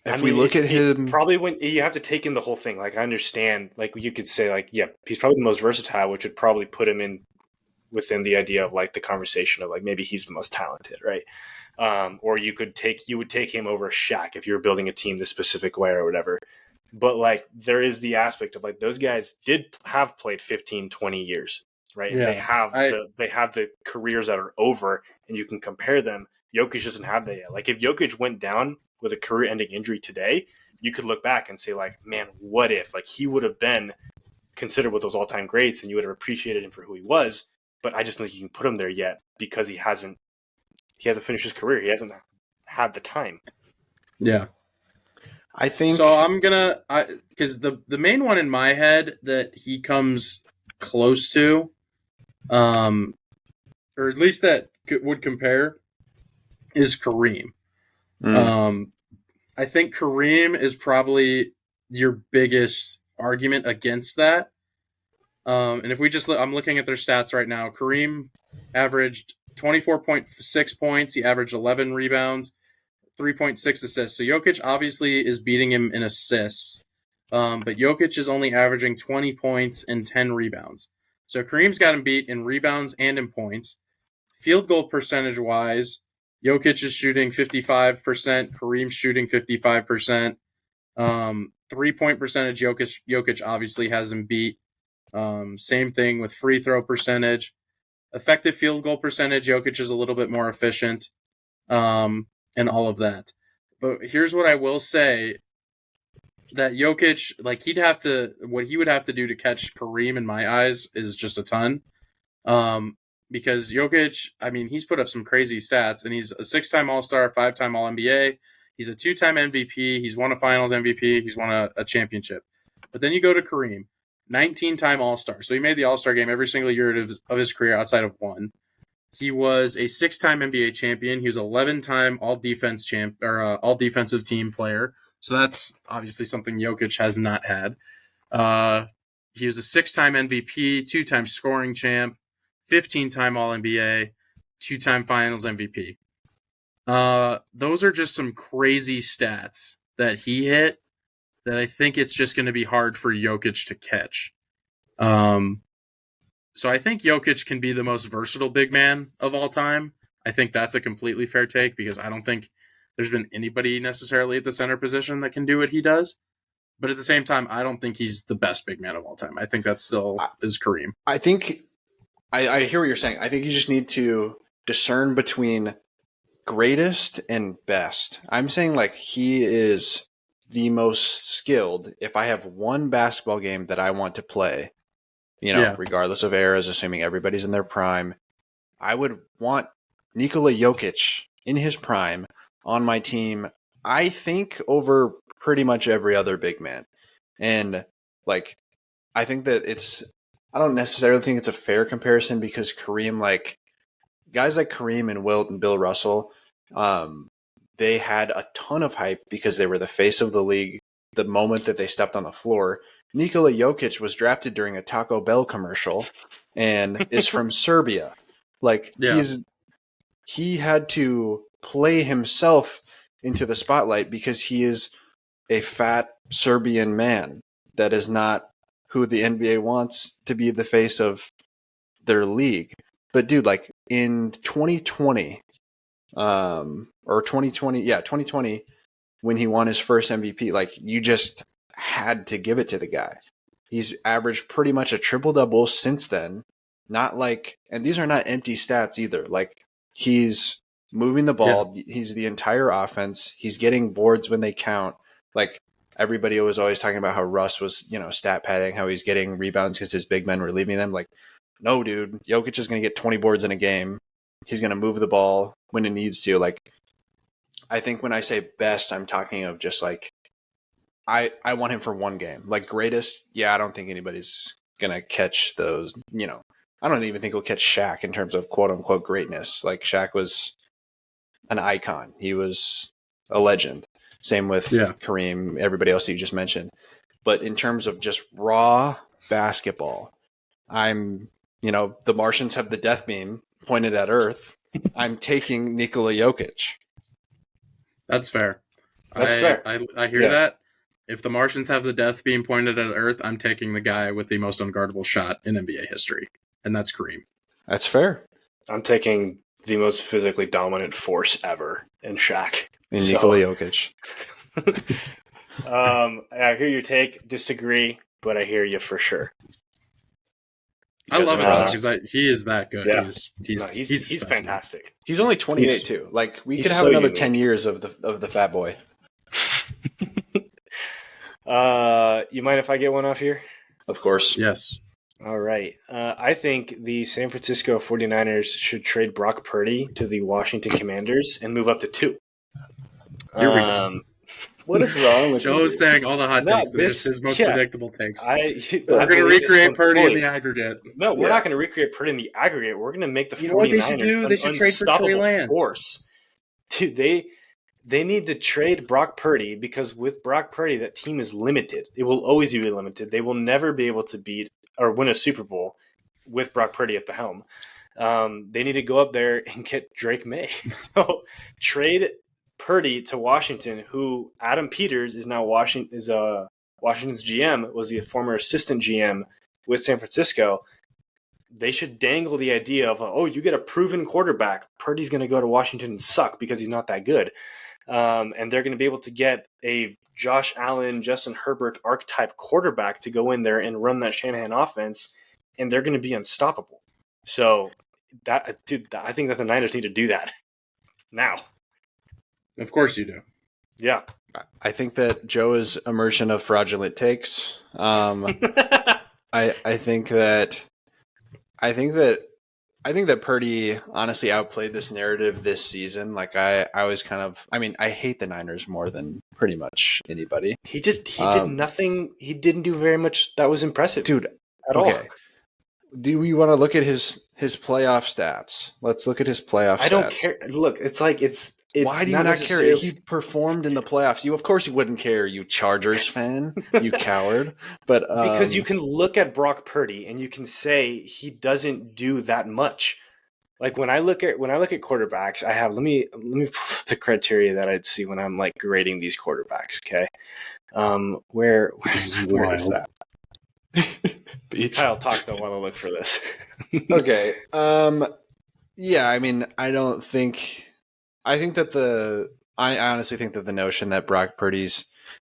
If we look at him, probably when you have to take in the whole thing. Like I understand, like you could say, like he's probably the most versatile, which would probably put him in within the idea of like the conversation of like maybe he's the most talented, right? Or you would take him over Shaq if you're building a team the specific way or whatever. But like there is the aspect of like those guys have played 15, 20 years, right? Yeah, and they have the careers that are over, and you can compare them. Jokic doesn't have that yet. Like if Jokic went down with a career-ending injury today, you could look back and say like, man, what if like he would have been considered with those all-time greats, and you would have appreciated him for who he was. But I just don't think you can put him there yet because he hasn't finished his career. He hasn't had the time. Yeah. I think so. I'm gonna because the main one in my head that he comes close to, or at least that would compare, is Kareem. I think Kareem is probably your biggest argument against that. And if we just I'm looking at their stats right now. Kareem averaged 24.6 points. He averaged 11 rebounds, 3.6 assists. So Jokic obviously is beating him in assists. But Jokic is only averaging 20 points and 10 rebounds. So Kareem's got him beat in rebounds and in points. Field goal percentage wise, Jokic is shooting 55%. Kareem's shooting 55%. 3-point percentage, Jokic obviously has him beat. Same thing with free throw percentage. Effective field goal percentage, Jokic is a little bit more efficient, and all of that. But here's what I will say, that Jokic, like what he would have to do to catch Kareem in my eyes is just a ton. Because Jokic, I mean, he's put up some crazy stats, and he's a 6-time All-Star, 5-time All-NBA. He's a 2-time MVP. He's won a Finals MVP. He's won a championship. But then you go to Kareem, 19-time All-Star. So he made the All-Star game every single year of his career outside of one. He was a 6-time NBA champion. He was 11-time all defensive team player. So that's obviously something Jokic has not had. He was a 6-time MVP, 2-time scoring champ, 15-time All-NBA, 2-time Finals MVP. Those are just some crazy stats that he hit that I think it's just going to be hard for Jokic to catch. So I think Jokic can be the most versatile big man of all time. I think that's a completely fair take because I don't think there's been anybody necessarily at the center position that can do what he does. But at the same time, I don't think he's the best big man of all time. I think that still is Kareem. I think I hear what you're saying. I think you just need to discern between greatest and best. I'm saying like he is the most skilled. If I have one basketball game that I want to play, regardless of eras, assuming everybody's in their prime, I would want Nikola Jokic in his prime on my team, I think, over pretty much every other big man. And like, I think that I don't necessarily think it's a fair comparison because Kareem, like guys like Kareem and Wilt and Bill Russell, they had a ton of hype because they were the face of the league the moment that they stepped on the floor. Nikola Jokic was drafted during a Taco Bell commercial and is from Serbia. Like he had to play himself into the spotlight because he is a fat Serbian man. That is not who the NBA wants to be the face of their league. But dude, like in 2020, or 2020, when he won his first MVP, like you just had to give it to the guy. He's averaged pretty much a triple-double since then. Not like, and these are not empty stats either. Like he's moving the ball. Yeah. He's the entire offense. He's getting boards when they count. Like everybody was always talking about how Russ was, stat padding, how he's getting rebounds because his big men were leaving them. Like, no, dude, Jokic is going to get 20 boards in a game. He's going to move the ball when it needs to. Like, I think when I say best, I'm talking of just like, I want him for one game. Like greatest, yeah, I don't think anybody's going to catch those, I don't even think he'll catch Shaq in terms of quote unquote greatness. Like Shaq was an icon. He was a legend. Same with Kareem, everybody else you just mentioned. But in terms of just raw basketball, the Martians have the death beam pointed at Earth. I'm taking Nikola Jokic. That's fair. That's fair. I hear that. If the Martians have the death beam pointed at Earth, I'm taking the guy with the most unguardable shot in NBA history, and that's Kareem. That's fair. I'm taking the most physically dominant force ever in Shaq. In Nikola Jokic. I hear your take. Disagree, but I hear you for sure. I love it because he is that good. Yeah. He's fantastic. He's only 28 too. Like we could have another 10 years of the fat boy. You mind if I get one off here? Of course. Yes. All right. I think the San Francisco 49ers should trade Brock Purdy to the Washington Commanders and move up to 2. Here we go. What is wrong with Joe's saying all the hot takes? This is his most predictable takes. We're going to recreate Purdy in the aggregate. No, we're not going to recreate Purdy in the aggregate. We're going to make the 49ers what they should do? They should trade for Trey Lance. Force. Dude, they need to trade Brock Purdy because with Brock Purdy, that team is limited. It will always be limited. They will never be able to beat or win a Super Bowl with Brock Purdy at the helm. They need to go up there and get Drake May. So trade Purdy to Washington, who Adam Peters is now Washington's GM, was the former assistant GM with San Francisco. They should dangle the idea of, you get a proven quarterback. Purdy's going to go to Washington and suck because he's not that good. And they're going to be able to get a Josh Allen, Justin Herbert archetype quarterback to go in there and run that Shanahan offense, and they're going to be unstoppable. So I think that the Niners need to do that now. Of course you do. Yeah. I think that Joe is immersion of fraudulent takes. I think that Purdy honestly outplayed this narrative this season. Like I was I hate the Niners more than pretty much anybody. He did nothing. He didn't do very much that was impressive, dude, at all. Do we want to look at his playoff stats? Let's look at his playoff stats. I don't care. Look, it's why do you not care? He performed in the playoffs. Of course you wouldn't care, you Chargers fan, you coward. But because you can look at Brock Purdy and you can say he doesn't do that much. Like when I look at quarterbacks, I have let me pull up the criteria that I'd see when I'm like grading these quarterbacks. Okay, where is that? Kyle talk don't want to look for this. Okay. Yeah, I mean, I honestly think that the notion that Brock Purdy's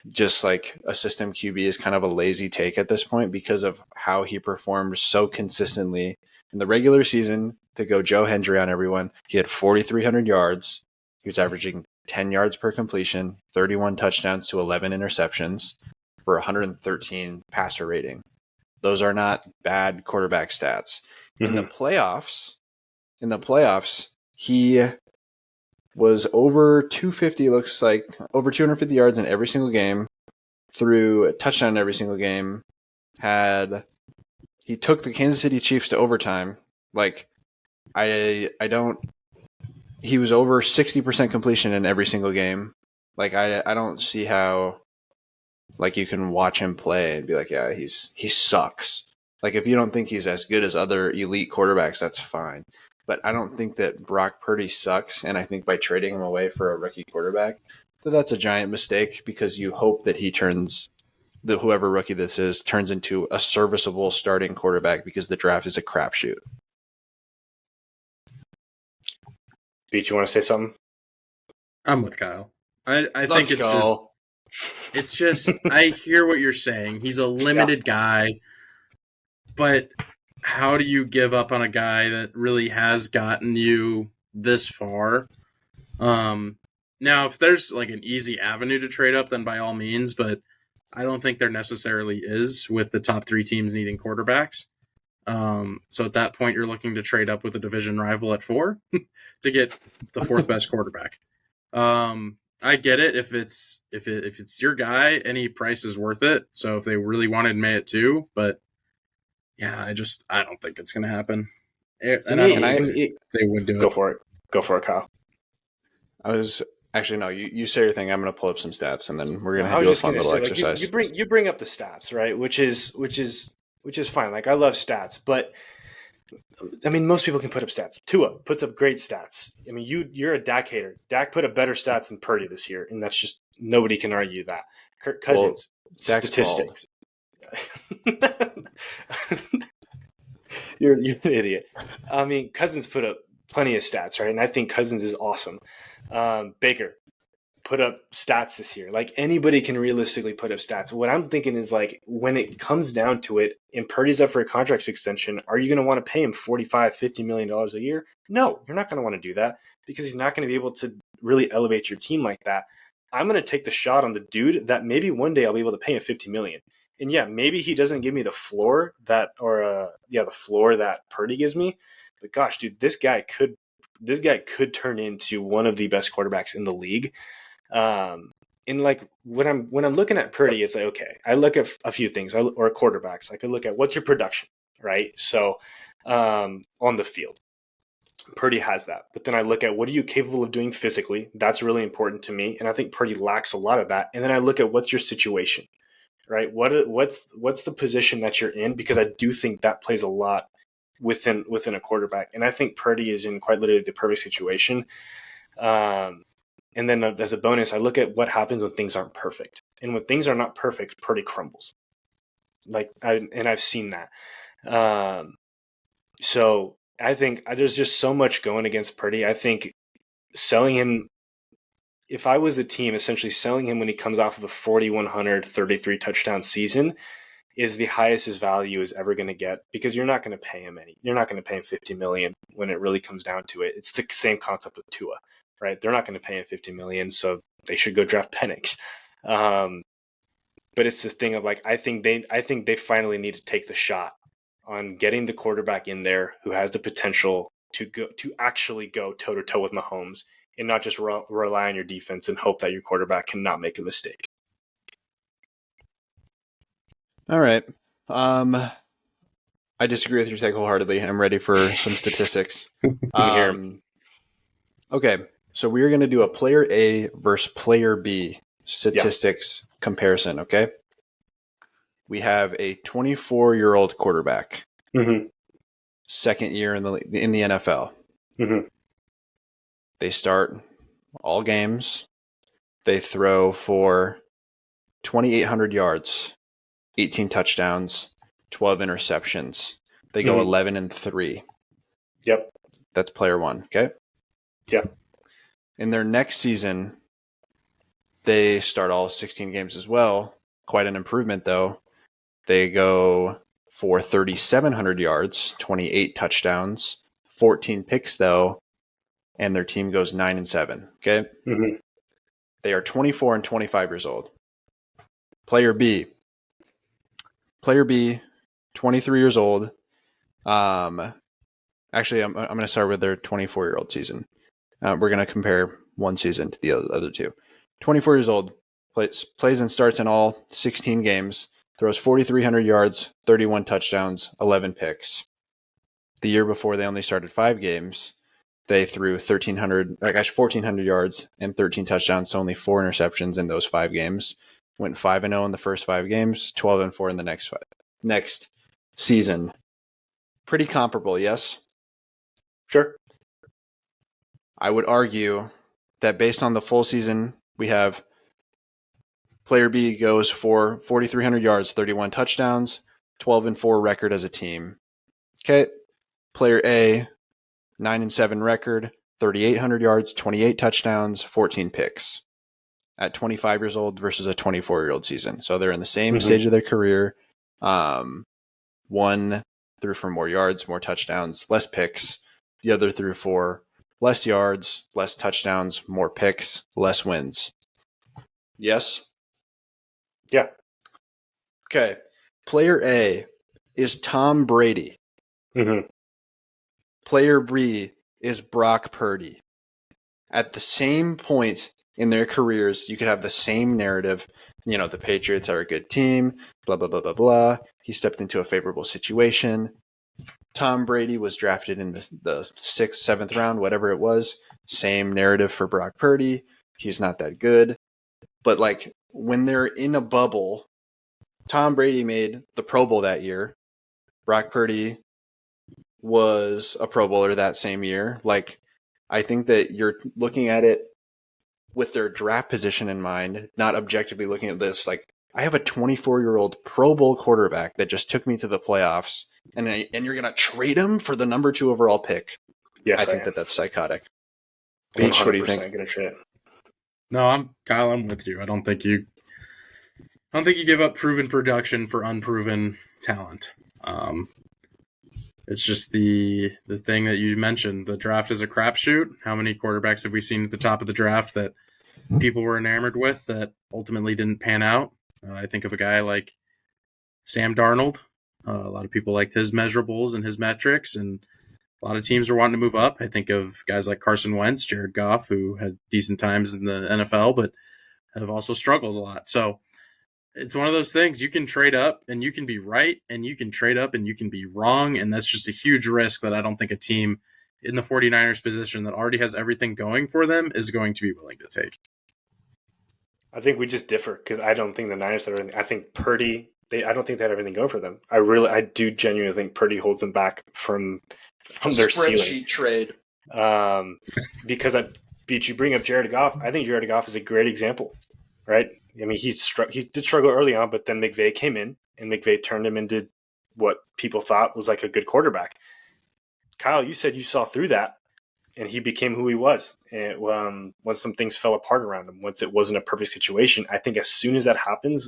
just like a system QB is kind of a lazy take at this point because of how he performed so consistently in the regular season. To go Joe Hendry on everyone, he had 4,300 yards. He was averaging 10 yards per completion, 31 touchdowns to 11 interceptions for 113 passer rating. Those are not bad quarterback stats. Mm-hmm. In the playoffs, he was over 250, looks like over 250 yards in every single game, threw a touchdown in every single game. He took the Kansas City Chiefs to overtime. Like, he was over 60% completion in every single game. Like, I don't see how, like, you can watch him play and be like, yeah, he sucks. Like, if you don't think he's as good as other elite quarterbacks, that's fine. but I don't think that Brock Purdy sucks. And I think by trading him away for a rookie quarterback, that's a giant mistake because you hope that he turns whoever rookie this is turns into a serviceable starting quarterback because the draft is a crapshoot. Beach, you want to say something? I'm with Kyle. I think it's just I hear what you're saying. He's a limited guy, but how do you give up on a guy that really has gotten you this far? Now, if there's like an easy avenue to trade up, then by all means, but I don't think there necessarily is with the top 3 teams needing quarterbacks. So at that point, you're looking to trade up with a division rival at 4 to get the 4th best quarterback. I get it if it's your guy, any price is worth it. So if they really wanted May at 2, but yeah, I don't think it's going to happen. And they would do it. Go for it, Kyle. Actually, no, you say your thing. I'm going to pull up some stats, and then we're going to do a fun little exercise. You bring up the stats, right? Which is fine. Like, I love stats, but I mean, most people can put up stats. Tua puts up great stats. I mean, you're a Dak hater. Dak put up better stats than Purdy this year, and that's just nobody can argue that. Kirk Cousins statistics. You're an idiot. I mean, Cousins put up plenty of stats, right? And I think Cousins is awesome. Baker put up stats this year. Like, anybody can realistically put up stats. What I'm thinking is, like, when it comes down to it and Purdy's up for a contract extension, are you going to want to pay him $45-50 million a year? No, you're not going to want to do that because he's not going to be able to really elevate your team like that. I'm going to take the shot on the dude that maybe one day I'll be able to pay him $50 million. And yeah, maybe he doesn't give me the floor that Purdy gives me. But gosh, dude, this guy could turn into one of the best quarterbacks in the league. And like when I'm looking at Purdy, it's like, okay, I look at a few things or quarterbacks. Like, I look at what's your production, right? So on the field, Purdy has that. But then I look at what are you capable of doing physically? That's really important to me, and I think Purdy lacks a lot of that. And then I look at what's your situation, right? What's the position that you're in? Because I do think that plays a lot within a quarterback, and I think Purdy is in quite literally the perfect situation. And then as a bonus, I look at what happens when things aren't perfect. And when things are not perfect, Purdy crumbles. I've seen that. So I think there's just so much going against Purdy. I think selling him, if I was the team, essentially selling him when he comes off of a 4,100, 33 touchdown season is the highest his value is ever going to get, because you're not going to pay him you're not going to pay him $50 million when it really comes down to it. It's the same concept with Tua. Right, they're not going to pay him $50 million, so they should go draft Penix. But it's this thing of like, I think they finally need to take the shot on getting the quarterback in there who has the potential to actually go toe to toe with Mahomes, and not just rely on your defense and hope that your quarterback cannot make a mistake. All right, I disagree with your take wholeheartedly. I'm ready for some statistics. Okay. So we are going to do a player A versus player B statistics comparison, okay? We have a 24-year-old quarterback, second year in the NFL. Mm-hmm. They start all games. They throw for 2,800 yards, 18 touchdowns, 12 interceptions. They go 11-3. Yep. That's player 1, okay? Yep. In their next season, they start all 16 games as well. Quite an improvement, though. They go for 3,700 yards, 28 touchdowns, 14 picks, though, and their team goes 9-7. Okay? Mm-hmm. They are 24 and 25 years old. Player B, 23 years old. Actually, I'm going to start with their 24-year-old season. We're going to compare one season to the other two. 24 years old, plays and starts in all 16 games, throws 4,300 yards, 31 touchdowns, 11 picks. The year before, they only started 5 games. They threw 1,400 yards and 13 touchdowns, so only 4 interceptions in those 5 games. Went 5-0 in the first 5 games, 12-4 in the next season. Pretty comparable, yes? Sure. I would argue that based on the full season, we have player B goes for 4,300 yards, 31 touchdowns, 12-4 record as a team. Okay. Player A, 9-7 record, 3,800 yards, 28 touchdowns, 14 picks at 25 years old versus a 24-year-old season. So they're in the same stage of their career. One threw for more yards, more touchdowns, less picks. The other threw for less yards, less touchdowns, more picks, less wins. Yes? Yeah. Okay. Player A is Tom Brady. Mm-hmm. Player B is Brock Purdy. At the same point in their careers, you could have the same narrative. You know, the Patriots are a good team, blah, blah, blah, blah, blah. He stepped into a favorable situation. Tom Brady was drafted in the 6th, 7th round, whatever it was. Same narrative for Brock Purdy. He's not that good. But, like, when they're in a bubble, Tom Brady made the Pro Bowl that year. Brock Purdy was a Pro Bowler that same year. Like, I think that you're looking at it with their draft position in mind, not objectively looking at this. Like, I have a 24-year-old Pro Bowl quarterback that just took me to the playoffs, and you're going to trade him for the number 2 overall pick. Yes, I think that's psychotic. Beach, what do you think? Gonna trade. No, Kyle, I'm with you. I don't think you give up proven production for unproven talent. It's just the thing that you mentioned. The draft is a crapshoot. How many quarterbacks have we seen at the top of the draft that people were enamored with that ultimately didn't pan out? I think of a guy like Sam Darnold. A lot of people liked his measurables and his metrics, and a lot of teams were wanting to move up. I think of guys like Carson Wentz, Jared Goff, who had decent times in the NFL, but have also struggled a lot. So it's one of those things. You can trade up and you can be right, and you can trade up and you can be wrong. And that's just a huge risk that I don't think a team in the 49ers position that already has everything going for them is going to be willing to take. I think we just differ because I don't think the Niners have everything. I think Purdy, I don't think they had everything going for them. I do genuinely think Purdy holds them back from their spreadsheet ceiling. Trade. Because you bring up Jared Goff. I think Jared Goff is a great example, right? I mean, he did struggle early on, but then McVay came in, and McVay turned him into what people thought was like a good quarterback. Kyle, you said you saw through that, and he became who he was. And once some things fell apart around him, once it wasn't a perfect situation, I think as soon as that happens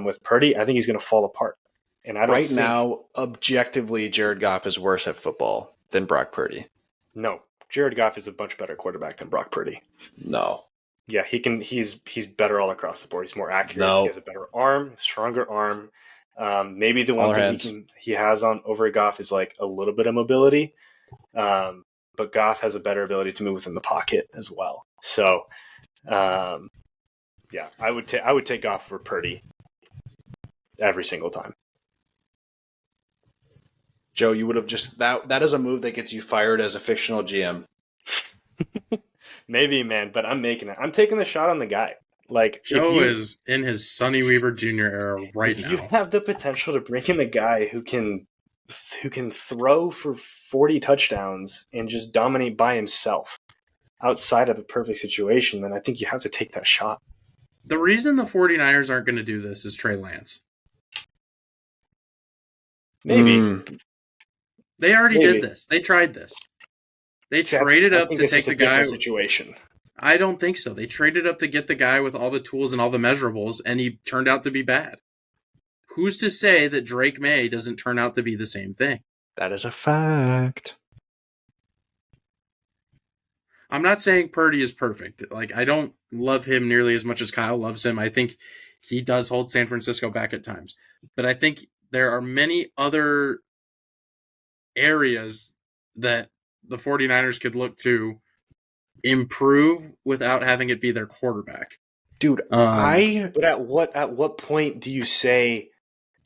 with Purdy, I think he's going to fall apart. And I don't now, objectively, Jared Goff is worse at football than Brock Purdy. No, Jared Goff is a much better quarterback than Brock Purdy. No. Yeah, he's better all across the board. He's more accurate. No. He has a better arm, stronger arm. Maybe the one thing he has on over Goff is like a little bit of mobility. But Goff has a better ability to move within the pocket as well. So, yeah, I would take Goff for Purdy every single time. Joe, you would have just that is a move that gets you fired as a fictional GM. Maybe, man, but I'm making it. I'm taking the shot on the guy. Like Joe is in his Sonny Weaver Jr. era right now. You have the potential to bring in a guy who can throw for 40 touchdowns and just dominate by himself outside of a perfect situation, then I think you have to take that shot. The reason the 49ers aren't going to do this is Trey Lance. Maybe. They already did this. They tried this. They traded up to take the guy. Situation. I don't think so. They traded up to get the guy with all the tools and all the measurables, and he turned out to be bad. Who's to say that Drake May doesn't turn out to be the same thing? That is a fact. I'm not saying Purdy is perfect. Like, I don't love him nearly as much as Kyle loves him. I think he does hold San Francisco back at times. But I think there are many other areas that the 49ers could look to improve without having it be their quarterback. Dude, But at what point do you say?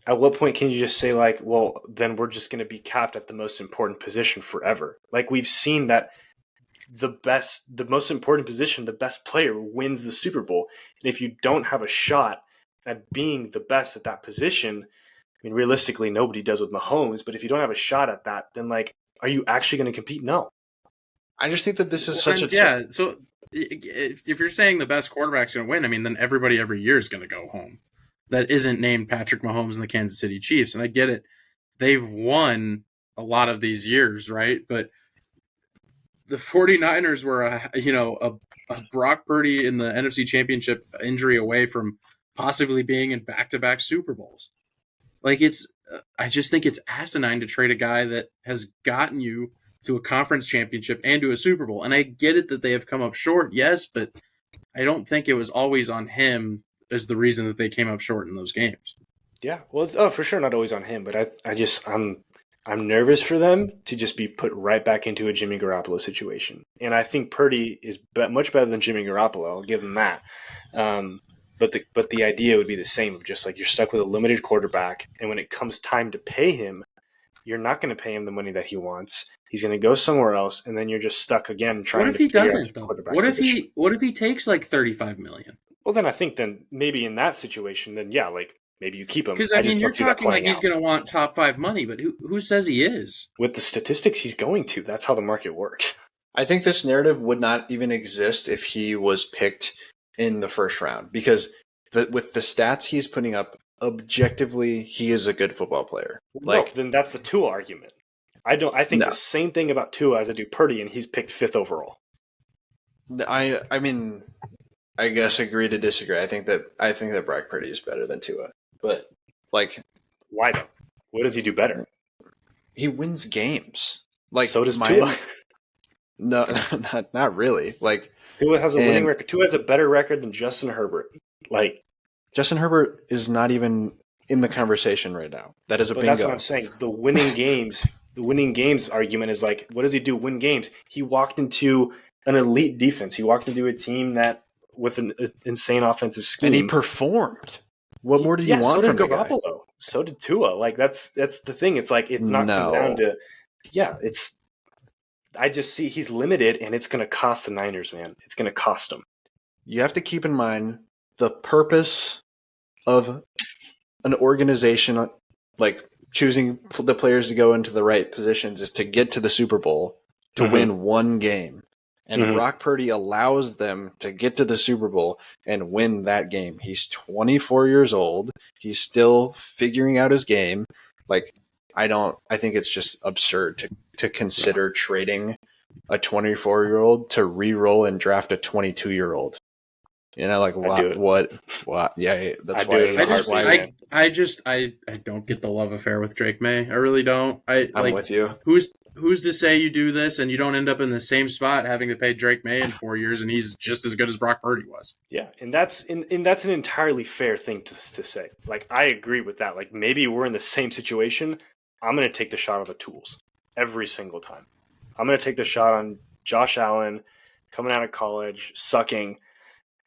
At what point can you just say, like, well, then we're just going to be capped at the most important position forever? Like, we've seen that the most important position, the best player wins the Super Bowl. And if you don't have a shot at being the best at that position, I mean, realistically, nobody does with Mahomes. But if you don't have a shot at that, then, like, are you actually going to compete? No. I just think that this is such a... Yeah, so if you're saying the best quarterback's going to win, I mean, then everybody every year is going to go home. That isn't named Patrick Mahomes and the Kansas City Chiefs. And I get it. They've won a lot of these years, right? But the 49ers were, a Brock Purdy in the NFC Championship injury away from possibly being in back-to-back Super Bowls. Like, I just think it's asinine to trade a guy that has gotten you to a conference championship and to a Super Bowl. And I get it that they have come up short, yes, but I don't think it was always on him as the reason that they came up short in those games. Yeah, well, it's, for sure not always on him, but I'm nervous for them to just be put right back into a Jimmy Garoppolo situation. And I think Purdy is much better than Jimmy Garoppolo. I'll give him that. But the idea would be the same of just like you're stuck with a limited quarterback, and when it comes time to pay him, you're not going to pay him the money that he wants. He's going to go somewhere else, and then you're just stuck again trying to figure out the quarterback position. What if he takes like $35 million? Well, then I think maybe in that situation, then yeah, like maybe you keep him. Because I mean, you're talking like he's going to want top 5 money, but who says he is? With the statistics he's going to, that's how the market works. I think this narrative would not even exist if he was picked in the first round, because with the stats he's putting up, objectively, he is a good football player. Like, then that's the Tua argument. I think the same thing about Tua as I do Purdy, and he's picked 5th overall. I mean, I guess agree to disagree. I think that Brock Purdy is better than Tua, but like, why though? What does he do better? He wins games. Like, so does Tua. No, not really. Like, Tua has a winning record. Tua has a better record than Justin Herbert. Like, Justin Herbert is not even in the conversation right now. That is a bingo. That's what I'm saying. The winning games argument is like, what does he do? Win games. He walked into an elite defense. He walked into a team that with an insane offensive scheme, and he performed. What more do you want from the guy? So did Tua. Like, that's the thing. It's like it's not come down to it's. I just see he's limited, and it's going to cost the Niners, man. It's going to cost them. You have to keep in mind the purpose of an organization, like choosing the players to go into the right positions, is to get to the Super Bowl, to win one game. And Brock Purdy allows them to get to the Super Bowl and win that game. He's 24 years old. He's still figuring out his game. Like, I think it's just absurd to consider trading a 24-year-old to re-roll and draft a 22-year-old. You know, like, what? Yeah, that's why. I don't get the love affair with Drake May. I really don't. I'm with you. Who's to say you do this and you don't end up in the same spot having to pay Drake May in 4 years, and he's just as good as Brock Purdy was? Yeah, and that's an entirely fair thing to say. Like, I agree with that. Like, maybe we're in the same situation. I'm going to take the shot on the tools every single time. I'm going to take the shot on Josh Allen coming out of college, sucking,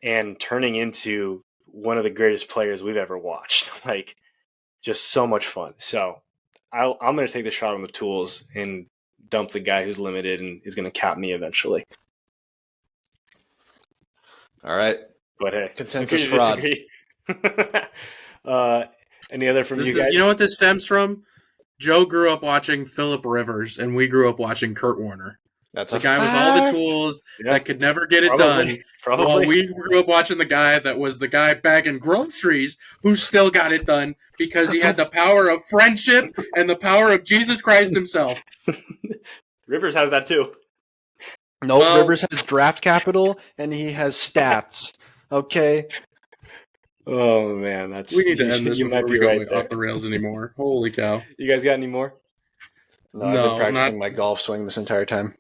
and turning into one of the greatest players we've ever watched. Like, just so much fun. So I'm going to take the shot on the tools and dump the guy who's limited and is going to cap me eventually. All right. But hey, consensus fraud. Any other from you guys? You know what this stems from? Joe grew up watching Phillip Rivers, and we grew up watching Kurt Warner. That's the guy with all the tools that could never get it done. While we grew up watching the guy that was the guy bagging groceries who still got it done because he had the power of friendship and the power of Jesus Christ himself. Rivers has that too. No, Rivers has draft capital and he has stats. Okay. Oh man, we need to end this before we go off the rails anymore. Holy cow! You guys got any more? No, I've been practicing my golf swing this entire time.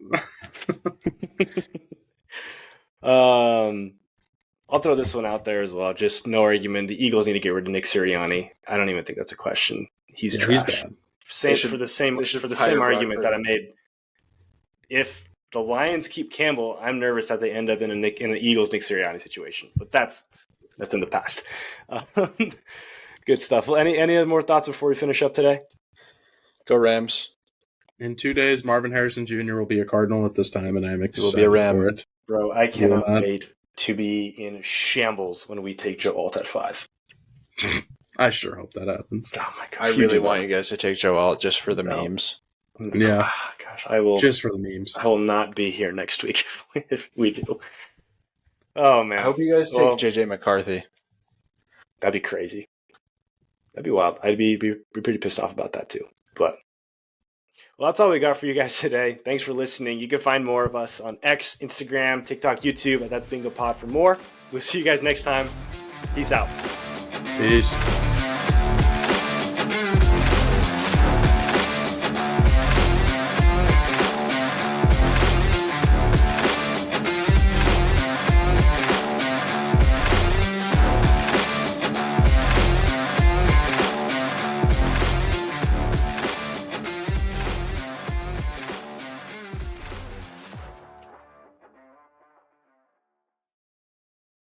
I'll throw this one out there as well. Just no argument. The Eagles need to get rid of Nick Sirianni. I don't even think that's a question. He's trash. He's bad. For the same argument that I made. If the Lions keep Campbell, I'm nervous that they end up in the Eagles Nick Sirianni situation. But that's in the past. Good stuff. Well, any other more thoughts before we finish up today? Go Rams. In 2 days, Marvin Harrison Jr. will be a Cardinal at this time, and I'm excited will be a Ram. for it. Bro, I cannot wait to be in shambles when we take Joe Alt at 5. I sure hope that happens. Oh my God! I really want you guys to take Joe Alt just for the memes. Yeah. Gosh, I will just for the memes. I will not be here next week if we do. Oh man! I hope you guys take JJ McCarthy. That'd be crazy. That'd be wild. I'd be pretty pissed off about that too. But well, that's all we got for you guys today. Thanks for listening. You can find more of us on X, Instagram, TikTok, YouTube at That's Bingo Pod for more. We'll see you guys next time. Peace out. Peace.